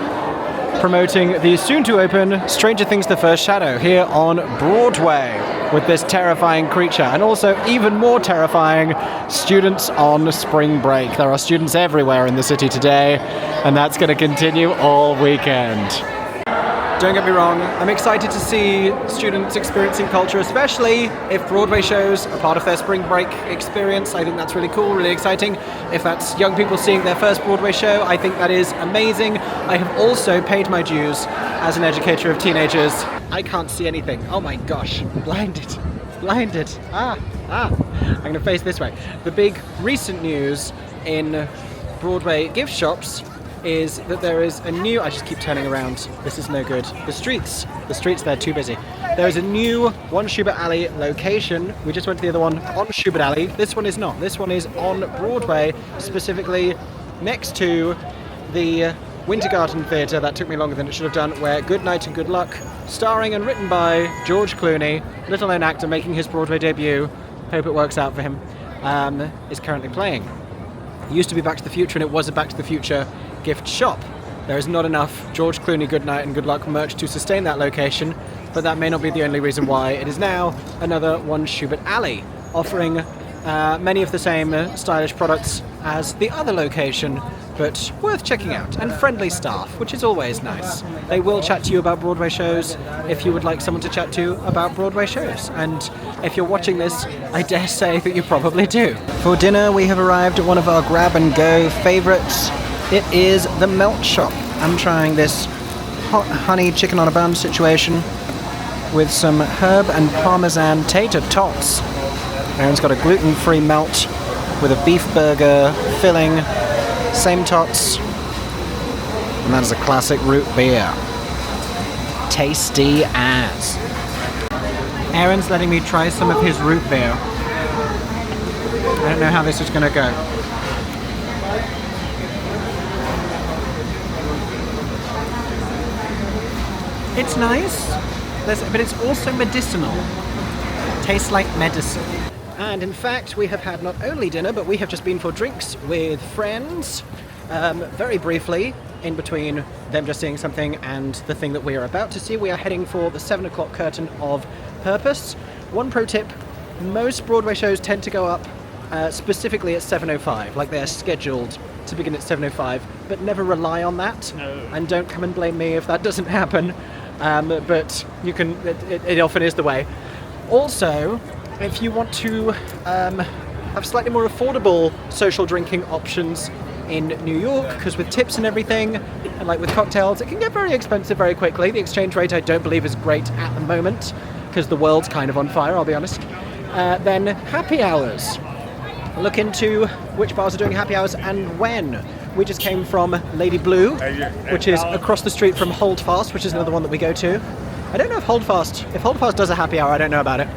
promoting the soon-to-open Stranger Things The First Shadow here on Broadway with this terrifying creature, and also even more terrifying, students on spring break. There are students everywhere in the city today, and that's going to continue all weekend. Don't get me wrong, I'm excited to see students experiencing culture, especially if Broadway shows are part of their spring break experience. I think that's really cool, really exciting. If that's young people seeing their first Broadway show, I think that is amazing. I have also paid my dues as an educator of teenagers. I can't see anything. Oh my gosh, blinded. I'm going to face this way. The big recent news in Broadway gift shops is that there is a new, I just keep turning around, this is no good. The streets, they're too busy. There is a new One Schubert Alley location. We just went to the other one on Schubert Alley. This one is not. This one is on Broadway, specifically next to the Winter Garden Theatre. That took me longer than it should have done, where Good Night and Good Luck, starring and written by George Clooney, little known actor making his Broadway debut, hope it works out for him, is currently playing. It used to be Back to the Future, and it was a Back to the Future gift shop. There is not enough George Clooney Good Night and Good Luck merch to sustain that location, but that may not be the only reason why. It is now another One Schubert Alley, offering many of the same stylish products as the other location, but worth checking out, and friendly staff, which is always nice. They will chat to you about Broadway shows if you would like someone to chat to about Broadway shows, and if you're watching this, I dare say that you probably do. For dinner, we have arrived at one of our grab-and-go favourites. It is the Melt Shop. I'm trying this hot honey chicken on a bun situation with some herb and parmesan tater tots. Aeron's got a gluten-free melt with a beef burger filling, same tots, and that is a classic root beer. Tasty as. Aeron's letting me try some of his root beer. I don't know how this is going to go. It's nice, but it's also medicinal. Tastes like medicine. And in fact, we have had not only dinner, but we have just been for drinks with friends. Very briefly, in between them just seeing something and the thing that we are about to see, we are heading for the 7 o'clock curtain of Purpose. One pro tip, most Broadway shows tend to go up specifically at 7:05, like they're scheduled to begin at 7:05, but never rely on that. No. And don't come and blame me if that doesn't happen. But you can, it often is the way. Also, if you want to have slightly more affordable social drinking options in New York, because with tips and everything, and like with cocktails, it can get very expensive very quickly. The exchange rate I don't believe is great at the moment, because the world's kind of on fire, I'll be honest. Then happy hours. Look into which bars are doing happy hours and when. We just came from Lady Blue, which is across the street from Holdfast, which is another one that we go to. I don't know if Holdfast does a happy hour, I don't know about it.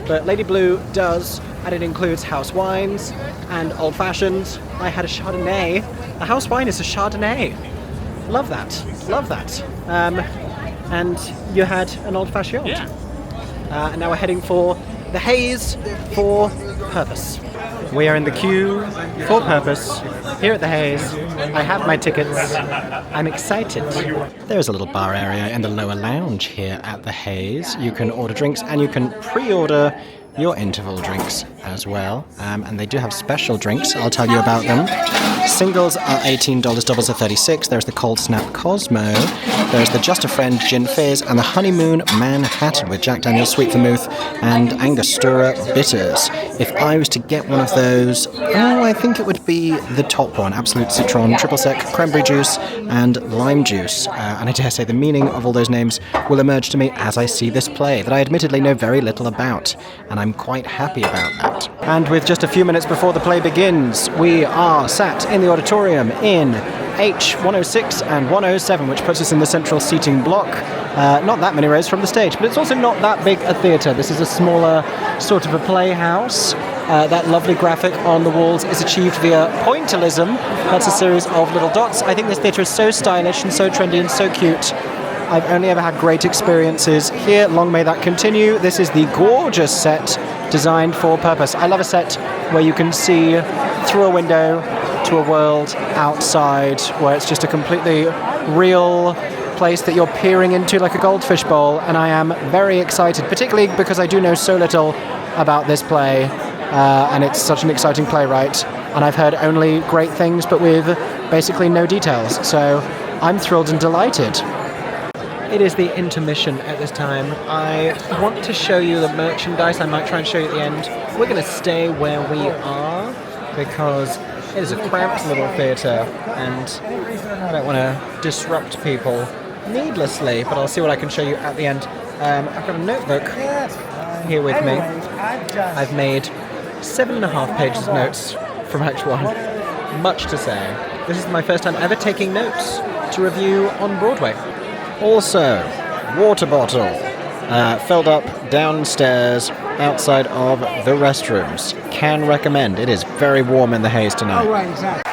But Lady Blue does, and it includes house wines and old fashions. I had a Chardonnay. A house wine is a Chardonnay. Love that. And you had an old fashioned. Yeah. And now we're heading for the Haze for Purpose. We are in the queue for Purpose here at the Haze. I have my tickets. I'm excited. There's a little bar area in the lower lounge here at the Haze. You can order drinks and you can pre-order your interval drinks as well. And they do have special drinks. I'll tell you about them. Singles are $18, doubles are $36. There's the Cold Snap Cosmo. There's the Just a Friend Gin Fizz and the Honeymoon Manhattan with Jack Daniel's Sweet Vermouth and Angostura Bitters. If I was to get one of those, I think it would be the top one. Absolute Citron, Triple Sec, Cranberry Juice and Lime Juice. And I dare say the meaning of all those names will emerge to me as I see this play that I admittedly know very little about. And I'm quite happy about that. And with just a few minutes before the play begins, we are sat in the auditorium in H106 and 107, which puts us in the central seating block. Not that many rows from the stage, but it's also not that big a theatre. This is a smaller sort of a playhouse. That lovely graphic on the walls is achieved via pointillism. That's a series of little dots. I think this theatre is so stylish and so trendy and so cute. I've only ever had great experiences here. Long may that continue. This is the gorgeous set designed for purpose. I love a set where you can see through a window to a world outside, where it's just a completely real place that you're peering into like a goldfish bowl, and I am very excited, particularly because I do know so little about this play, and it's such an exciting playwright, and I've heard only great things but with basically no details, so I'm thrilled and delighted. It is the intermission at this time. I want to show you the merchandise. I might try and show you at the end. We're going to stay where we are because it is a cramped little theatre and I don't want to disrupt people needlessly, but I'll see what I can show you at the end. I've got a notebook here with me. I've made 7.5 pages of notes from Act 1. Much to say. This is my first time ever taking notes to review on Broadway. Also, water bottle filled up downstairs outside of the restrooms. Can recommend. It is very warm in the haze tonight. Oh, right, exactly.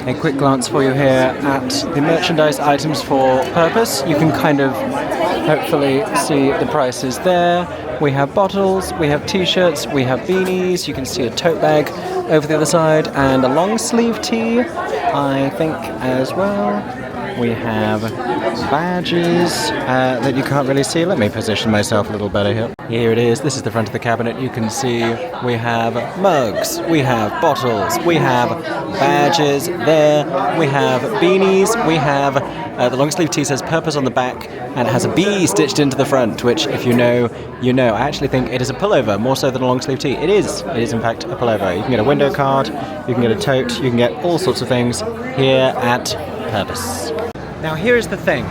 A quick glance for you here at the merchandise items for purpose. You can kind of hopefully see the prices there. We have bottles, we have t-shirts, we have beanies, you can see a tote bag over the other side, and a long sleeve tee, I think, as well. We have badges that you can't really see. Let me position myself a little better here. Here it is. This is the front of the cabinet. You can see we have mugs, we have bottles, we have badges there, we have beanies, we have the long sleeve tee says purpose on the back and it has a bee stitched into the front, which if you know, you know. I actually think it is a pullover more so than a long sleeve tee. It is in fact a pullover. You can get a window card, you can get a tote, you can get all sorts of things here at Purpose. Now here's the thing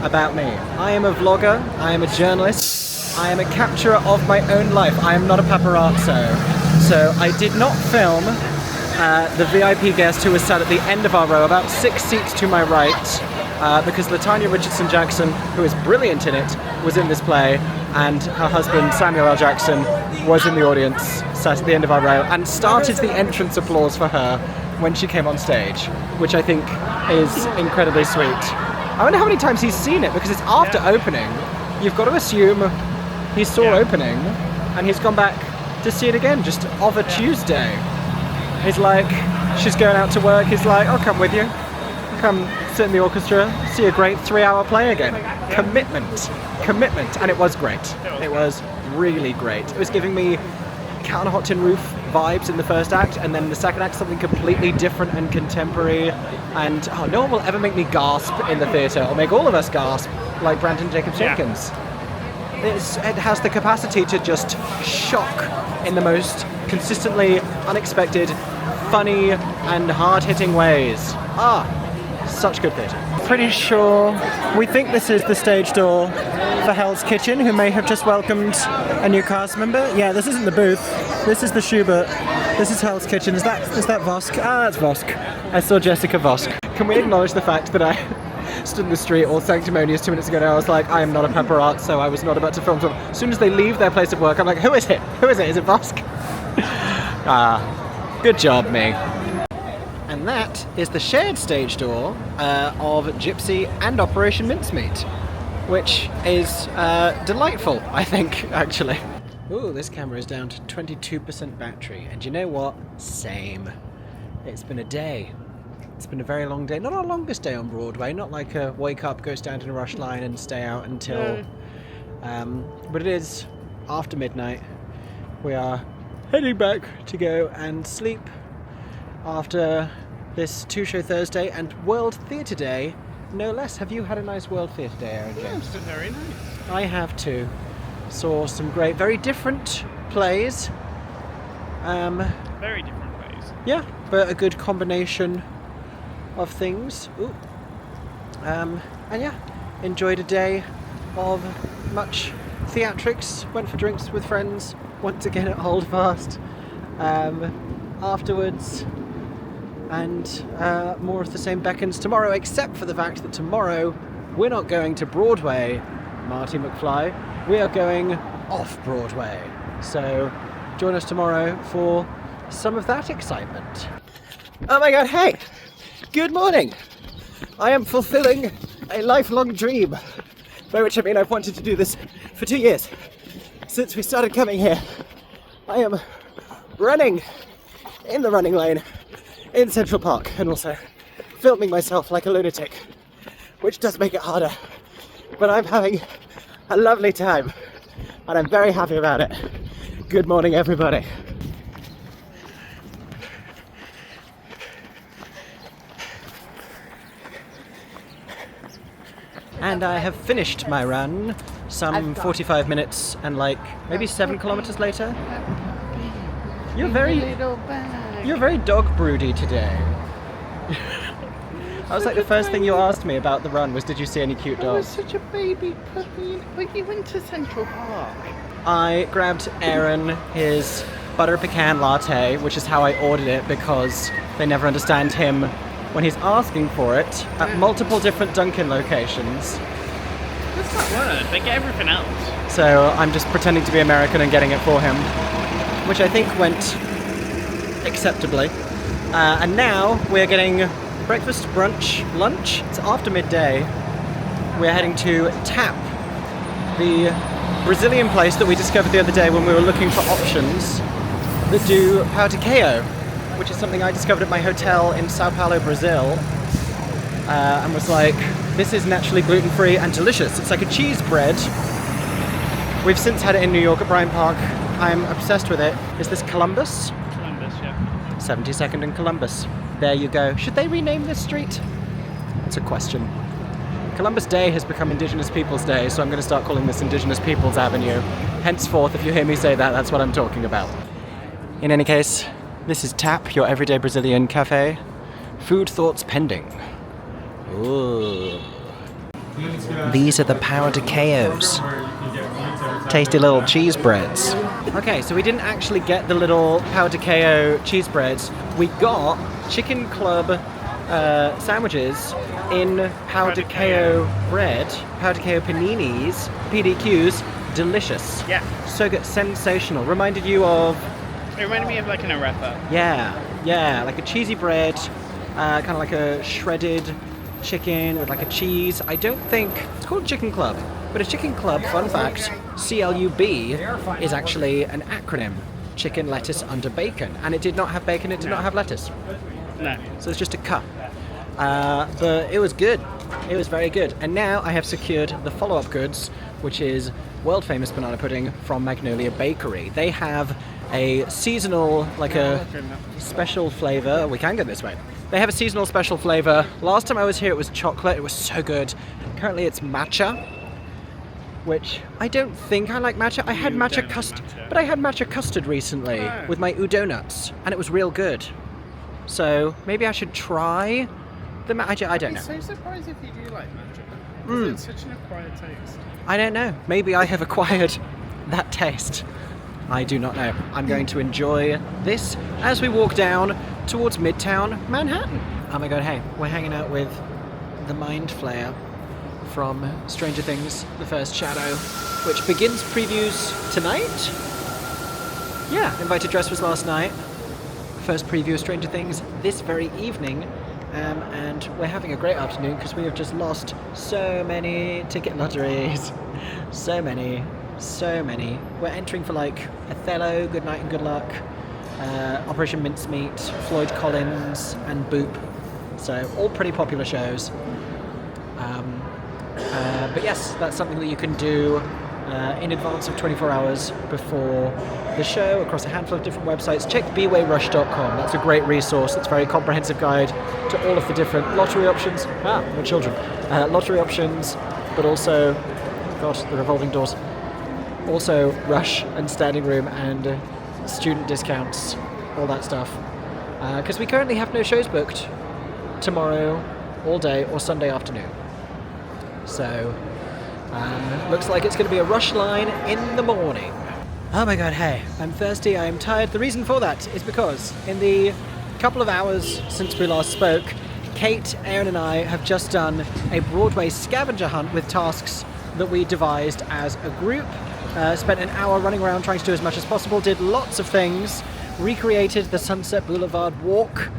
about me. I am a vlogger, I am a journalist, I am a capturer of my own life. I am not a paparazzo. So I did not film the VIP guest who was sat at the end of our row, about 6 seats to my right, because Latanya Richardson Jackson, who is brilliant in it, was in this play, and her husband Samuel L. Jackson was in the audience, sat at the end of our row, and started the entrance applause for her when she came on stage, which I think is incredibly sweet. I wonder how many times he's seen it, because it's after opening. You've got to assume he saw opening, and he's gone back to see it again, just of a Tuesday. He's like, she's going out to work, he's like, I'll come with you. Come sit in the orchestra, see a great 3-hour play again. Commitment, and it was great. It was really great. It was giving me Cat on a Hot Tin Roof vibes in the first act, and then the second act something completely different and contemporary, and no one will ever make me gasp in the theatre, or make all of us gasp, like Branden Jacobs-Jenkins. It has the capacity to just shock in the most consistently unexpected, funny and hard-hitting ways. Such good theatre. Pretty sure we think this is the stage door for Hell's Kitchen, who may have just welcomed a new cast member. Yeah, this isn't the booth. This is the Schubert. This is Hell's Kitchen. Is that Vosk? That's Vosk. I saw Jessica Vosk. Can we acknowledge the fact that I stood in the street all sanctimonious 2 minutes ago, and I was like, I am not a paparazzo, so I was not about to film. So as soon as they leave their place of work, I'm like, who is it? Who is it? Is it Vosk? Ah, good job, me. And that is the shared stage door of Gypsy and Operation Mincemeat, which is delightful, I think, actually. Ooh, this camera is down to 22% battery, and you know what? Same. It's been a day. It's been a very long day. Not our longest day on Broadway, not like a wake up, go stand in a rush line and stay out until... but it is after midnight. We are heading back to go and sleep after this two-show Thursday and World Theatre Day, no less. Have you had a nice World Theatre Day, Aeron James? Yeah, it's been very nice. I have too. Saw some great, very different plays. Very different plays. Yeah, but a good combination of things. Ooh. And yeah, enjoyed a day of much theatrics. Went for drinks with friends once again at Holdfast afterwards, and more of the same beckons tomorrow, except for the fact that tomorrow we're not going to Broadway, Marty McFly. We are going off-Broadway. So join us tomorrow for some of that excitement. Oh my god, hey! Good morning! I am fulfilling a lifelong dream, by which I mean I've wanted to do this for 2 years. Since we started coming here, I am running in the running lane in Central Park, and also filming myself like a lunatic, which does make it harder. But I'm having a lovely time, and I'm very happy about it. Good morning, everybody. And I have finished my run some 45 minutes and like maybe 7 kilometers later. You're very dog broody today. I was like, the first thing you asked me about the run was, did you see any cute dogs? I was such a baby puppy. Like, you went to Central Park. I grabbed Aeron his butter pecan latte, which is how I ordered it because they never understand him when he's asking for it at multiple different Dunkin' locations. That's not word. They get everything else. So I'm just pretending to be American and getting it for him, which I think went acceptably. And now we're getting breakfast, brunch, lunch. It's after midday. We're heading to Tap, the Brazilian place that we discovered the other day when we were looking for options that do pão de queijo, which is something I discovered at my hotel in Sao Paulo, Brazil, and was like, this is naturally gluten-free and delicious. It's like a cheese bread. We've since had it in New York at Bryant Park. I'm obsessed with it. Is this Columbus? Columbus, yeah. 72nd and Columbus. There you go. Should they rename this street? It's a question. Columbus Day has become Indigenous Peoples Day, so I'm going to start calling this Indigenous Peoples Avenue. Henceforth, if you hear me say that, that's what I'm talking about. In any case, this is Tap, your everyday Brazilian cafe. Food thoughts pending. Ooh. These are the pão de queijos. Tasty little cheese breads. Okay, so we didn't actually get the little pão de queijo cheese breads. We got chicken club sandwiches in pão de queijo bread, pão de queijo paninis, PDQs. Delicious. Yeah. So good. Sensational. Reminded you of... It reminded me of like an arepa. Yeah, like a cheesy bread, kind of like a shredded chicken with like a cheese. I don't think it's called Chicken Club, but a Chicken Club, fun fact, CLUB is actually an acronym: chicken, lettuce, under bacon, and it did not have bacon. It did not have lettuce. No. So it's just a cup. But it was good. It was very good. And now I have secured the follow-up goods, which is world famous banana pudding from Magnolia Bakery. They have a seasonal, like a special flavor. We can go this way. They have a seasonal special flavor. Last time I was here it was chocolate. It was so good. Currently it's matcha, which I don't think I like matcha. I had matcha custard, but I had matcha custard recently with my udonuts, and it was real good. So maybe I should try the matcha. I don't know. I'm so surprised if you do like matcha. Because it's such an acquired taste. I don't know. Maybe I have acquired that taste. I do not know. I'm going to enjoy this as we walk down towards Midtown Manhattan. Oh my god, hey, we're hanging out with the Mind Flayer from Stranger Things, The First Shadow, which begins previews tonight. Yeah, Invited Dress was last night. first preview of Stranger Things this very evening. And we're having a great afternoon because we have just lost so many ticket lotteries. So many. We're entering for like Othello, Good Night and Good Luck, Operation Mincemeat, Floyd Collins, and Boop. So all pretty popular shows. But yes, that's something that you can do in advance of 24 hours before the show across a handful of different websites. Check bwayrush.com. That's a great resource. It's a very comprehensive guide to all of the different lottery options. My children. Lottery options, but also, gosh, the revolving doors. Also Rush and Standing Room and student discounts, all that stuff. Because we currently have no shows booked tomorrow, all day, or Sunday afternoon. So, looks like it's going to be a Rush line in the morning. Oh my god, hey, I'm thirsty, I'm tired. The reason for that is because in the couple of hours since we last spoke, Kate, Aeron and I have just done a Broadway scavenger hunt with tasks that we devised as a group. Spent an hour running around trying to do as much as possible, did lots of things, recreated the Sunset Boulevard walk,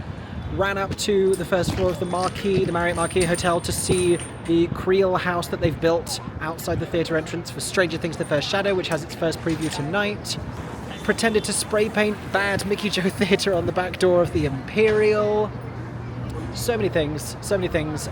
ran up to the first floor of the Marriott Marquis Hotel to see the Creel house that they've built outside the theatre entrance for Stranger Things The First Shadow, which has its first preview tonight. Pretended to spray paint bad MickeyJoTheatre on the back door of the Imperial. So many things,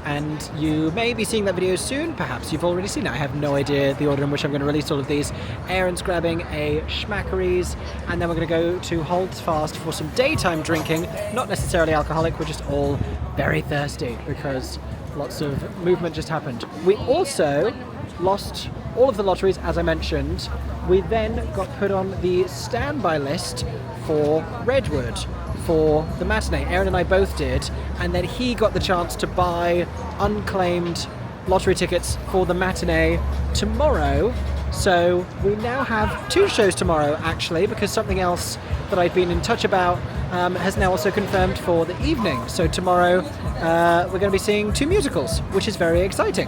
and you may be seeing that video soon. Perhaps you've already seen it. I have no idea the order in which I'm going to release all of these. Aeron's grabbing a schmackeries, and then we're going to go to Holdfast for some daytime drinking. Not necessarily alcoholic, we're just all very thirsty because lots of movement just happened. We also lost all of the lotteries, as I mentioned. We then got put on the standby list for Redwood for the matinee. Aeron and I both did, and then he got the chance to buy unclaimed lottery tickets for the matinee tomorrow. So we now have 2 shows tomorrow, actually, because something else that I'd been in touch about has now also confirmed for the evening. So tomorrow we're going to be seeing 2 musicals, which is very exciting.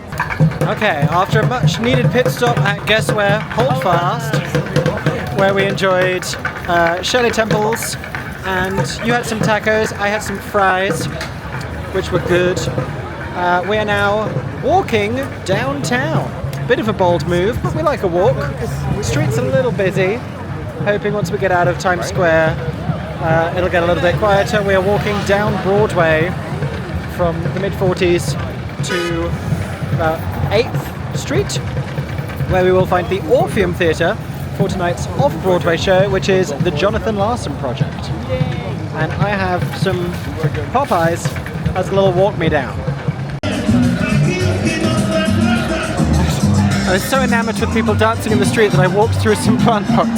Okay, after a much needed pit stop at Guess Where, Holdfast, where we enjoyed Shirley Temple's, and you had some tacos, I had some fries, which were good. We are now walking downtown. Bit of a bold move, but we like a walk. The street's a little busy. Hoping once we get out of Times Square, it'll get a little bit quieter. We are walking down Broadway from the mid-40s to about 8th Street, where we will find the Orpheum Theatre for tonight's off-Broadway show, which is the Jonathan Larson Project. And I have some Popeyes as a little walk me down. I was so enamored with people dancing in the street that I walked through some plant pots.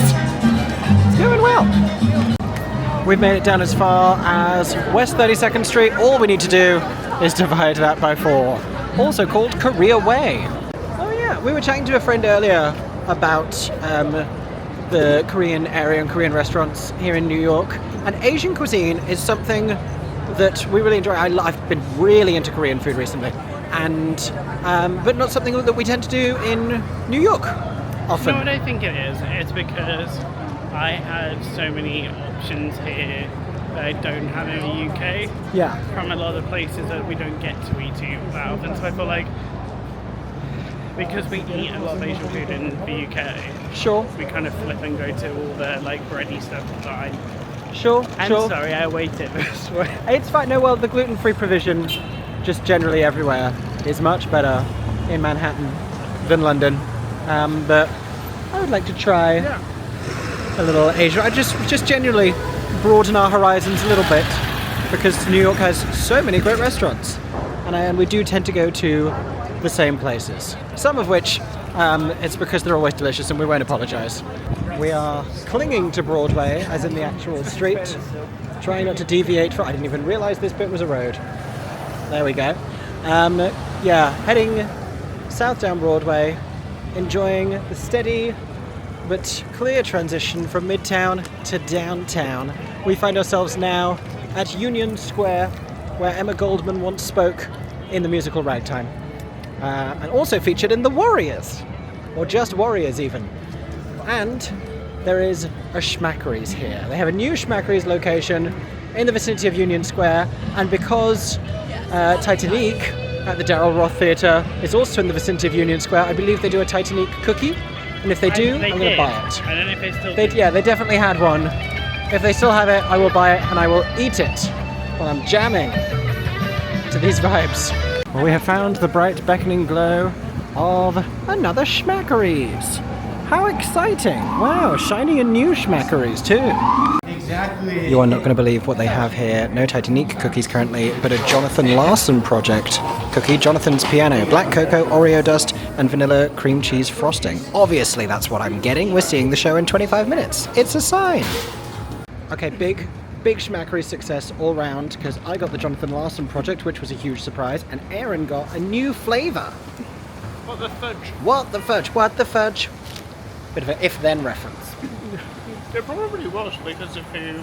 It's going well. We've made it down as far as West 32nd Street. All we need to do is divide that by 4. Also called Korea Way. Oh yeah, we were chatting to a friend earlier about the Korean area and Korean restaurants here in New York. And Asian cuisine is something that we really enjoy. I've been really into Korean food recently. And but not something that we tend to do in New York often. You know what I think it is? It's because I have so many options here that I don't have in the UK. Yeah. From a lot of places that we don't get to eat too often. So I feel like because we eat a lot of Asian food in the UK, sure, we kind of flip and go to all the like bready stuff all the time. Sure, I'm sure. sorry, I waited this way. It's fine. No, well, the gluten-free provision just generally everywhere is much better in Manhattan than London. But I would like to try a little Asia. I just generally broaden our horizons a little bit because New York has so many great restaurants, and we do tend to go to the same places. Some of which it's because they're always delicious, and we won't apologize. We are clinging to Broadway, as in the actual street, trying not to deviate from. I didn't even realize this bit was a road. There we go. Heading south down Broadway, enjoying the steady but clear transition from Midtown to downtown. We find ourselves now at Union Square, where Emma Goldman once spoke in the musical Ragtime, and also featured in The Warriors, or just Warriors even. And there is a Schmackeries here. They have a new Schmackeries location in the vicinity of Union Square, and because Titanic at the Darrell Roth Theatre is also in the vicinity of Union Square, I believe they do a Titanic cookie, and if they do, I'm going to buy it. I don't know if they still do. Yeah, they definitely had one. If they still have it, I will buy it and I will eat it while I'm jamming to these vibes. Well, we have found the bright beckoning glow of another Schmackary's. How exciting! Wow, shiny and new Schmackary's too. Exactly. You are not going to believe what they have here. No Titanic cookies currently, but a Jonathan Larson Project cookie. Jonathan's Piano, black cocoa, Oreo dust, and vanilla cream cheese frosting. Obviously, that's what I'm getting. We're seeing the show in 25 minutes. It's a sign. Okay, big Schmackary's success all round, because I got the Jonathan Larson Project, which was a huge surprise, and Aeron got a new flavour. What the fudge? What the fudge? What the fudge? Bit of an if-then reference. It probably was because of who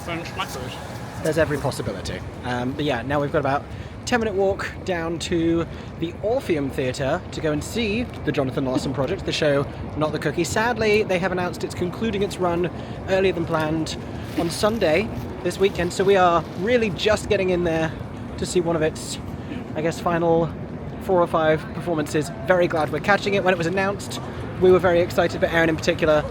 French Schmackers. There's every possibility. But yeah, now we've got about 10-minute walk down to the Orpheum Theatre to go and see the Jonathan Larson Project, the show, not the cookie. Sadly, they have announced it's concluding its run earlier than planned on Sunday this weekend, so we are really just getting in there to see one of its, I guess, final 4 or 5 performances. Very glad we're catching it. When it was announced, we were very excited, but Aeron in particular,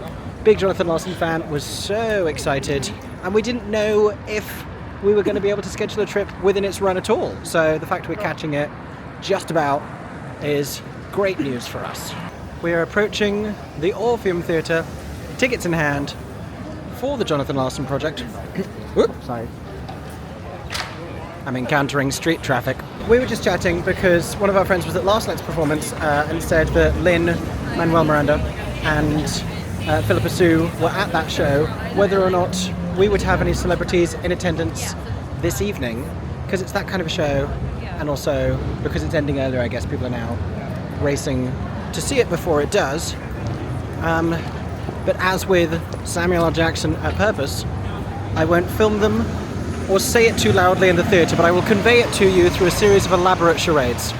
big Jonathan Larson fan, was so excited, and we didn't know if we were going to be able to schedule a trip within its run at all. So the fact we're catching it just about is great news for us. We are approaching the Orpheum Theatre, tickets in hand, for the Jonathan Larson Project. Oops, sorry. I'm encountering street traffic. We were just chatting because one of our friends was at last night's performance and said that Lynn, Manuel Miranda, and Philippa Sue were at that show, whether or not we would have any celebrities in attendance this evening, because it's that kind of a show, and also because it's ending earlier, I guess people are now racing to see it before it does. But as with Samuel L. Jackson at Purpose, I won't film them or say it too loudly in the theatre, but I will convey it to you through a series of elaborate charades.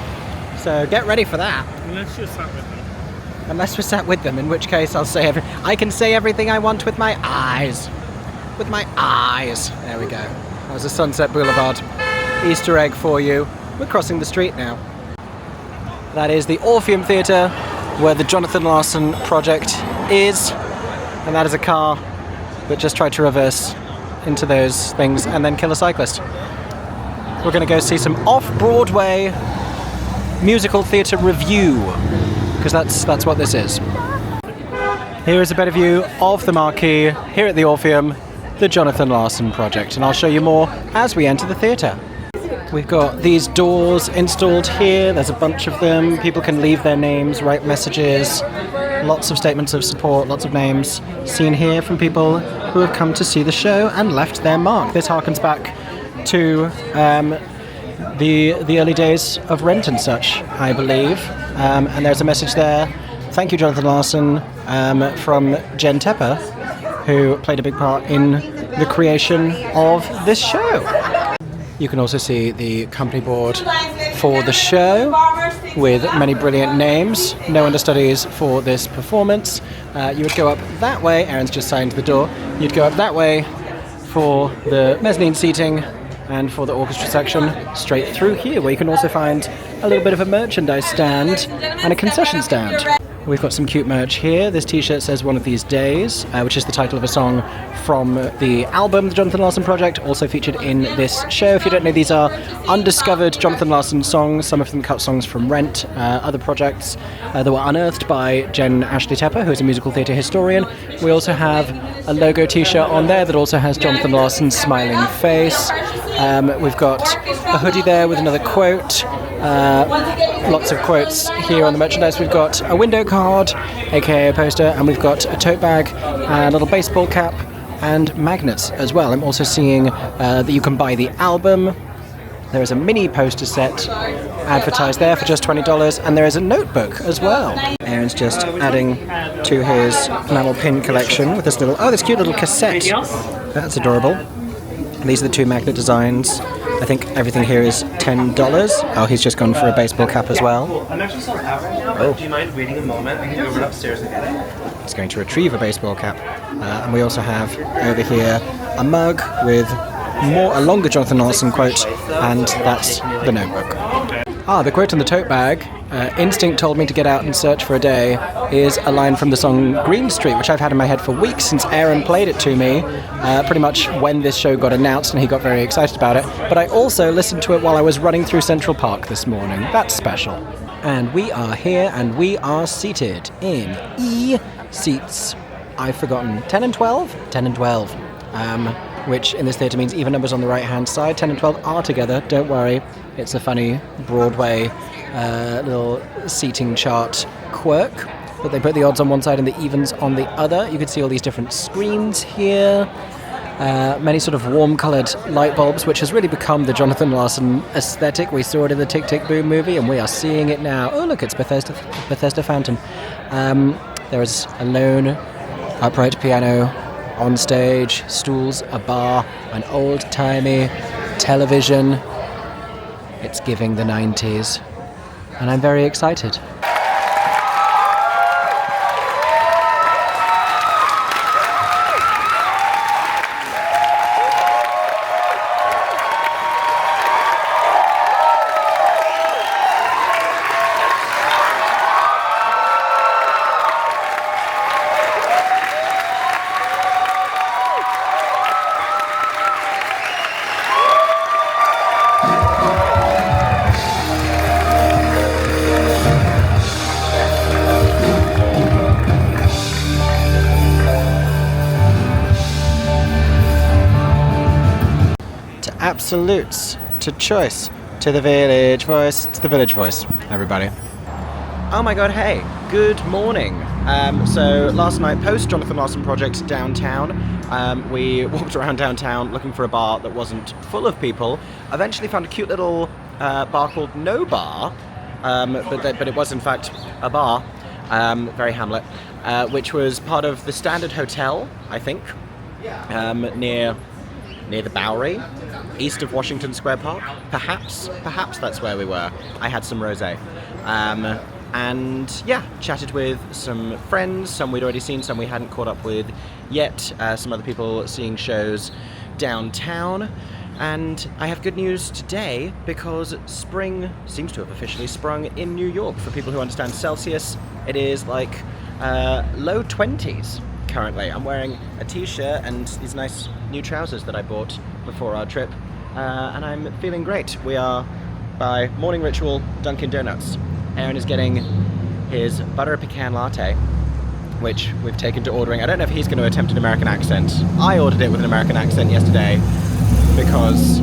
So get ready for that. Unless you're sat with them. Unless we're sat with them, in which case I'll say I can say everything I want with my eyes. With my eyes. There we go. That was a Sunset Boulevard Easter egg for you. We're crossing the street now. That is the Orpheum Theatre, where the Jonathan Larson Project is. And that is a car that just tried to reverse into those things and then kill a cyclist. We're going to go see some off-Broadway musical theatre review, because that's what this is. Here is a better view of the marquee here at the Orpheum, the Jonathan Larson Project, and I'll show you more as we enter the theatre. We've got these doors installed here. There's a bunch of them. People can leave their names, write messages, lots of statements of support, lots of names seen here from people who have come to see the show and left their mark. This harkens back to the early days of Rent and such, I believe. And there's a message there. Thank you, Jonathan Larson, from Jen Tepper, who played a big part in the creation of this show. You can also see the company board for the show with many brilliant names. No understudies for this performance. You would go up that way. Aaron's just signed the door. You'd go up that way for the mezzanine seating and for the orchestra section, straight through here, where you can also find a little bit of a merchandise stand and a concession stand. We've got some cute merch here. This t-shirt says One of These Days, which is the title of a song from the album The Jonathan Larson Project, also featured in this show. If you don't know, these are undiscovered Jonathan Larson songs, some of them cut songs from Rent, other projects that were unearthed by Jen Ashley Tepper, who is a musical theatre historian. We also have a logo t-shirt on there that also has Jonathan Larson's smiling face. We've got a hoodie there with another quote. Lots of quotes here on the merchandise. We've got a window card, aka a poster, and we've got a tote bag, a little baseball cap, and magnets as well. I'm also seeing that you can buy the album. There is a mini poster set advertised there for just $20, and there is a notebook as well. Aaron's just adding to his enamel pin collection with this this cute little cassette. That's adorable. These are the two magnet designs. I think everything here is $10. Oh, he's just gone for a baseball cap as well. Cool. I'm actually sold out right now, but do you mind waiting a moment? I can go run upstairs and get it. He's going to retrieve a baseball cap. And we also have over here a mug with a longer Jonathan Larson quote, and that's The Notebook. The quote on the tote bag, instinct told me to get out and search for a day, is a line from the song Green Street, which I've had in my head for weeks since Aeron played it to me, pretty much when this show got announced, and he got very excited about it. But I also listened to it while I was running through Central Park this morning. That's special. And we are here, and we are seated in E seats. I've forgotten. 10 and 12? 10 and 12. Which in this theatre means even numbers on the right-hand side. 10 and 12 are together, don't worry. It's a funny Broadway little seating chart quirk. But they put the odds on one side and the evens on the other. You can see all these different screens here. Many sort of warm-coloured light bulbs, which has really become the Jonathan Larson aesthetic. We saw it in the Tick, Tick, Boom movie, and we are seeing it now. Oh, look, it's Bethesda Fountain. There is a lone upright piano on stage, stools, a bar, an old-timey television. It's giving the 90s, and I'm very excited. Absolutes to choice, to the village voice, everybody. Oh my god, hey, good morning. So last night, post Jonathan Larson Project downtown, we walked around downtown looking for a bar that wasn't full of people. Eventually found a cute little bar called No Bar, but it was in fact a bar, very Hamlet, which was part of the Standard Hotel, I think, near the Bowery, east of Washington Square Park. Perhaps that's where we were. I had some rosé. And yeah, chatted with some friends, some we'd already seen, some we hadn't caught up with yet, some other people seeing shows downtown. And I have good news today because spring seems to have officially sprung in New York. For people who understand Celsius, it is like low 20s. Currently, I'm wearing a t-shirt and these nice new trousers that I bought before our trip, and I'm feeling great. We are, by morning ritual, Dunkin' Donuts. Aeron is getting his butter pecan latte, which we've taken to ordering. I don't know if he's going to attempt an American accent. I ordered it with an American accent yesterday because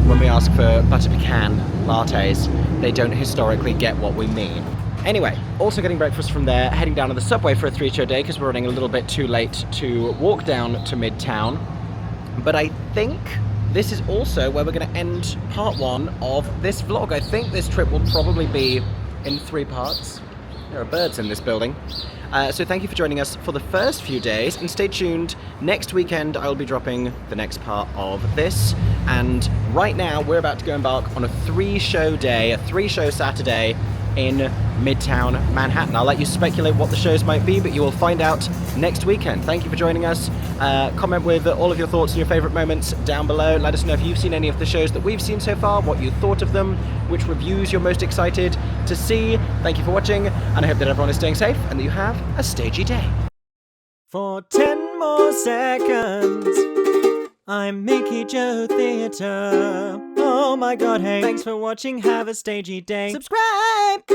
when we ask for butter pecan lattes, they don't historically get what we mean. Anyway, also getting breakfast from there, heading down to the subway for a 3-show day because we're running a little bit too late to walk down to Midtown. But I think this is also where we're going to end part 1 of this vlog. I think this trip will probably be in 3 parts. There are birds in this building. So thank you for joining us for the first few days, and stay tuned. Next weekend I'll be dropping the next part of this, and right now we're about to go embark on a 3-show day, a 3-show Saturday in Midtown Manhattan. I'll let you speculate what the shows might be, but you will find out next weekend. Thank you for joining us. Comment with all of your thoughts and your favourite moments down below. Let us know if you've seen any of the shows that we've seen so far, what you thought of them, which reviews you're most excited to see. Thank you for watching, and I hope that everyone is staying safe and that you have a stagey day. For 10 more seconds, I'm MickeyJoTheatre. Oh my god, hey. Thanks for watching, have a stagey day. Subscribe!